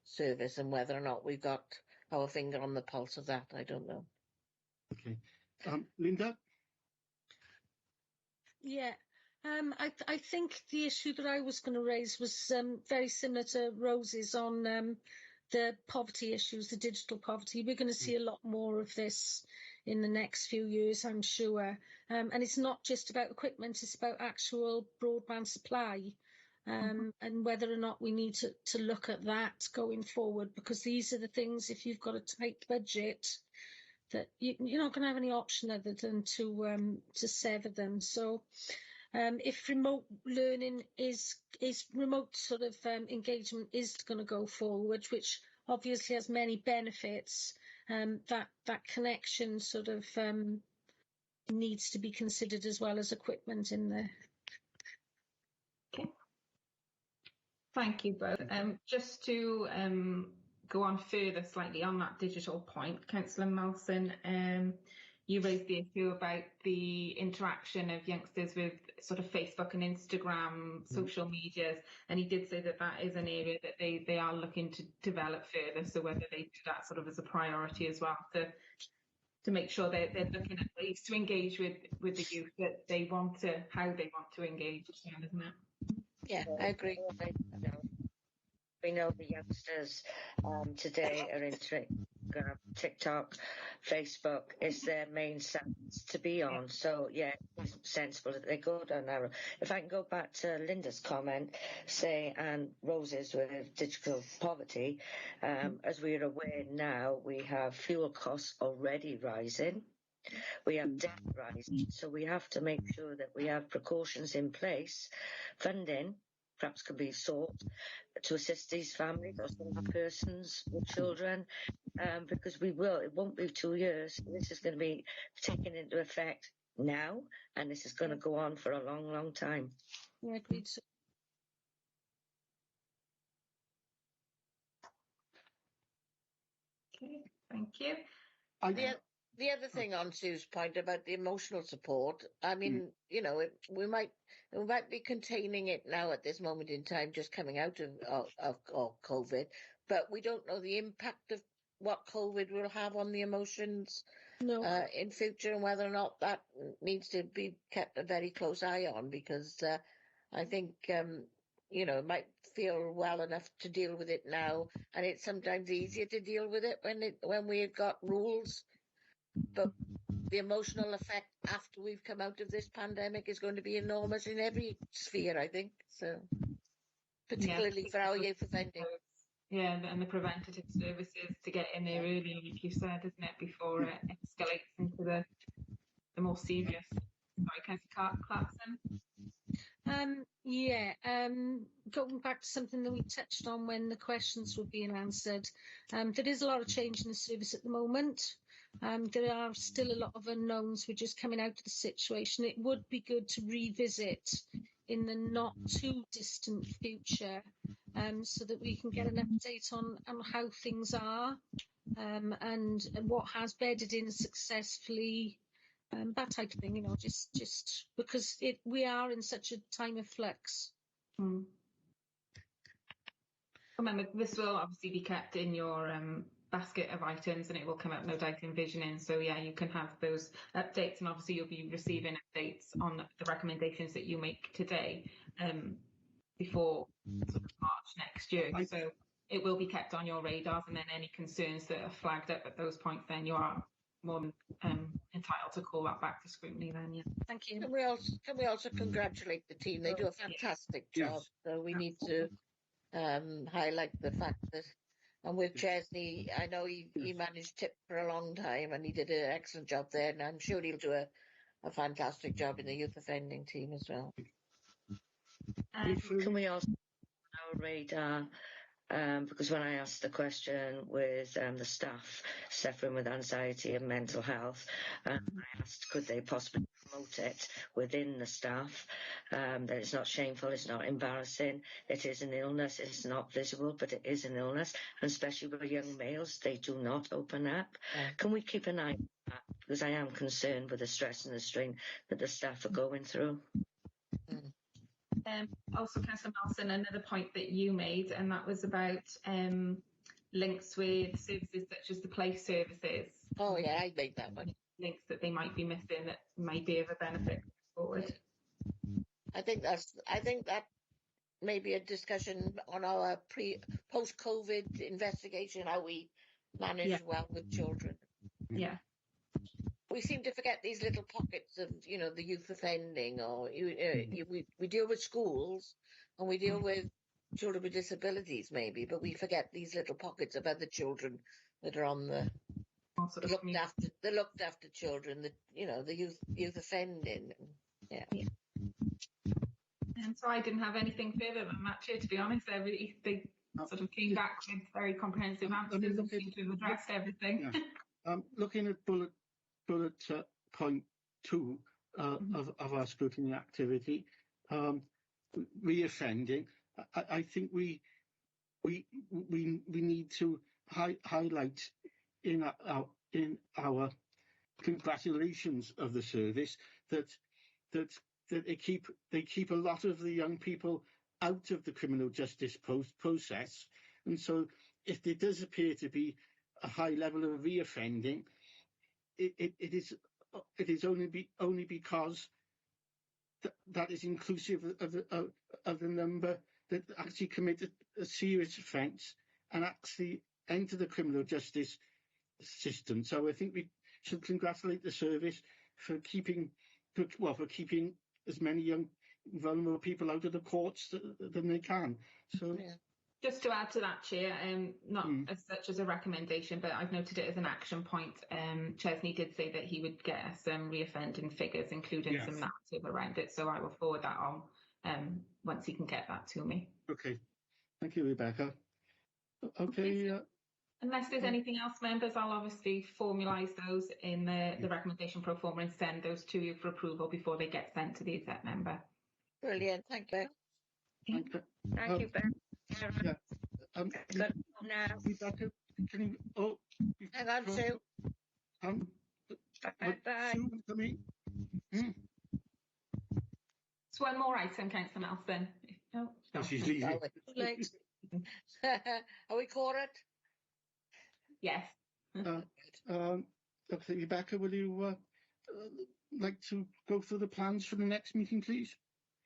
service, and whether or not we've got our finger on the pulse of that, I don't know. Okay. Linda? Yeah. I think the issue that I was going to raise was very similar to Rose's on the poverty issues, the digital poverty. We're going to see a lot more of this in the next few years, I'm sure. And it's not just about equipment, it's about actual broadband supply. And whether or not we need to look at that going forward, because these are the things, if you've got a tight budget, that you're not going to have any option other than to sever them. So if remote learning is remote sort of engagement is going to go forward, which obviously has many benefits, that connection sort of needs to be considered as well as equipment in there. Okay. Thank you both. Just to go on further slightly on that digital point, Councillor Malson, you raised the issue about the interaction of youngsters with sort of Facebook and Instagram, social medias, and he did say that that is an area that they are looking to develop further, so whether they do that sort of as a priority as well, to make sure they're looking at ways to engage with the youth that they want to, how they want to engage, isn't it? Yeah, I agree. We know the youngsters today are into TikTok, Facebook is their main sites to be on. So, yeah, it's sensible that they go down that road. If I can go back to Linda's comment, and Rose's with digital poverty, as we're aware now, we have fuel costs already rising. We have debt rising, so we have to make sure that we have precautions in place. Funding perhaps could be sought to assist these families or single persons with children, because it won't be 2 years. This is going to be taken into effect now, and this is going to go on for a long, long time. Yeah, agreed. Okay, thank you. The other thing on Sue's point about the emotional support, I mean, you know, we might be containing it now at this moment in time, just coming out of COVID, but we don't know the impact of what COVID will have on the emotions in future, and whether or not that needs to be kept a very close eye on, because I think, you know, it might feel well enough to deal with it now, and it's sometimes easier to deal with it when we've got rules. But the emotional effect after we've come out of this pandemic is going to be enormous in every sphere, I think. So, particularly for our youth offending. Yeah, and the preventative services to get in there early, like you said, isn't it, before it escalates into the more serious. Sorry, Councillor Clarkson. Going back to something that we touched on when the questions were being answered, there is a lot of change in the service at the moment. There are still a lot of unknowns. We're just coming out of the situation. It would be good to revisit in the not too distant future, so that we can get an update on how things are, and what has bedded in successfully, that type of thing, you know, just because we are in such a time of flux. Remember, this will obviously be kept in your basket of items, and it will come up no doubt in visioning, so yeah, you can have those updates, and obviously you'll be receiving updates on the recommendations that you make today before sort of March next year, so it will be kept on your radars, and then any concerns that are flagged up at those points, then you are more than entitled to call that back for scrutiny then. Yeah, thank you. Can we also congratulate the team? They do a fantastic job. So we need to highlight the fact that, and with Chesney, I know he managed TIP for a long time, and he did an excellent job there, and I'm sure he'll do a fantastic job in the youth offending team as well. Can we also on our radar, because when I asked the question with the staff suffering with anxiety and mental health, I asked could they possibly promote it within the staff, that it's not shameful, it's not embarrassing, it is an illness, it's not visible, but it is an illness, and especially with young males, they do not open up. Can we keep an eye on that? Because I am concerned with the stress and the strain that the staff are going through. Also, Councillor Malson, another point that you made, and that was about links with services such as the play services. Oh yeah, I made that one. links that they might be missing that might be of a benefit forward. I think that may be a discussion on our post-COVID investigation, how we manage well with children. Yeah. We seem to forget these little pockets of, the youth offending, or we deal with schools and we deal with children with disabilities maybe, but we forget these little pockets of other children that are on the looked after children, the youth offending. Yeah. And so I didn't have anything further than that, Chair, to be honest. They sort of came back with very comprehensive answers and seemed to have addressed everything. Yeah. Looking at bullet point 2 of our scrutiny activity, reoffending, I think we need to highlight in our congratulations of the service that they keep a lot of the young people out of the criminal justice process, and so if there does appear to be a high level of reoffending, it is only because that is inclusive of the number that actually commit a serious offence and actually enter the criminal justice system. So I think we should congratulate the service for keeping as many young vulnerable people out of the courts than they can. So. Yeah. Just to add to that, Chair, not as such as a recommendation, but I've noted it as an action point. Chesney did say that he would get us some reoffending figures, including some narrative around it, so I will forward that on once he can get that to me. Okay. Thank you, Rebecca. Okay. Unless there's anything else, members, I'll obviously formalise those in the recommendation pro forma and send those to you for approval before they get sent to the exec member. Brilliant. Thank you. Thank you, Ben. Yeah. Now. Rebecca, can you? Hang on, Sue. Bye. So one more item, Councillor Nelson. No, she's leaving. Are we caught it? Yes. Rebecca, will you like to go through the plans for the next meeting, please?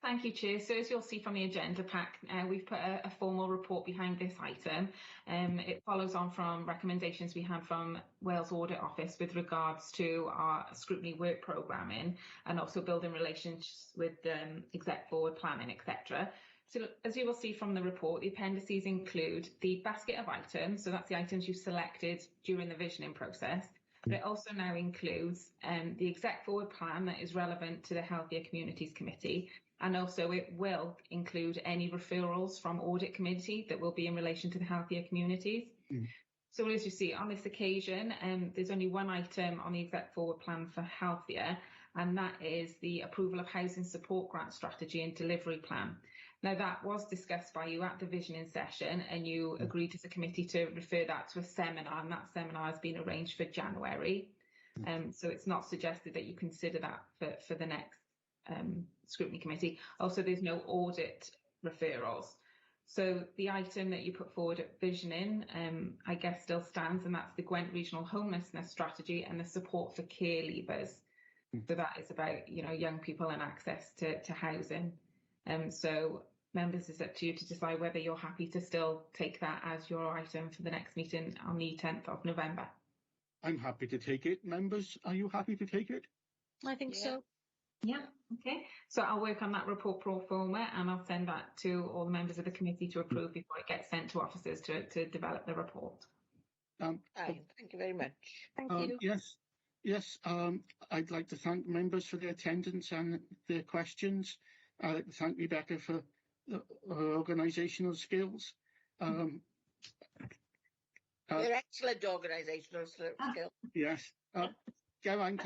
Thank you, Chair. So as you'll see from the agenda pack, we've put a formal report behind this item. It follows on from recommendations we had from Wales Audit Office with regards to our scrutiny work programming and also building relationships with exec forward planning, etc. So as you will see from the report, the appendices include the basket of items, so that's the items you selected during the visioning process. But it also now includes the exec forward plan that is relevant to the Healthier Communities Committee, and also it will include any referrals from audit committee that will be in relation to the Healthier Communities. So as you see on this occasion, there's only one item on the exec forward plan for Healthier, and that is the approval of housing support grant strategy and delivery plan. Now that was discussed by you at the visioning session, and you agreed as a committee to refer that to a seminar, and that seminar has been arranged for January. So it's not suggested that you consider that for the next scrutiny committee. Also, there's no audit referrals. So the item that you put forward at visioning, I guess still stands, and that's the Gwent Regional Homelessness Strategy and the support for care leavers. So that is about, young people and access to housing. So members, it's up to you to decide whether you're happy to still take that as your item for the next meeting on the 10th of November. I'm happy to take it. Members, are you happy to take it? I think so. Yeah, okay. So I'll work on that report pro forma and I'll send that to all the members of the committee to approve before it gets sent to officers to develop the report. Thank you very much. Thank you. Yes. I'd like to thank members for their attendance and their questions. I'd like to thank Rebecca for her organisational skills. Your excellent organisational skills. Yes. Go on,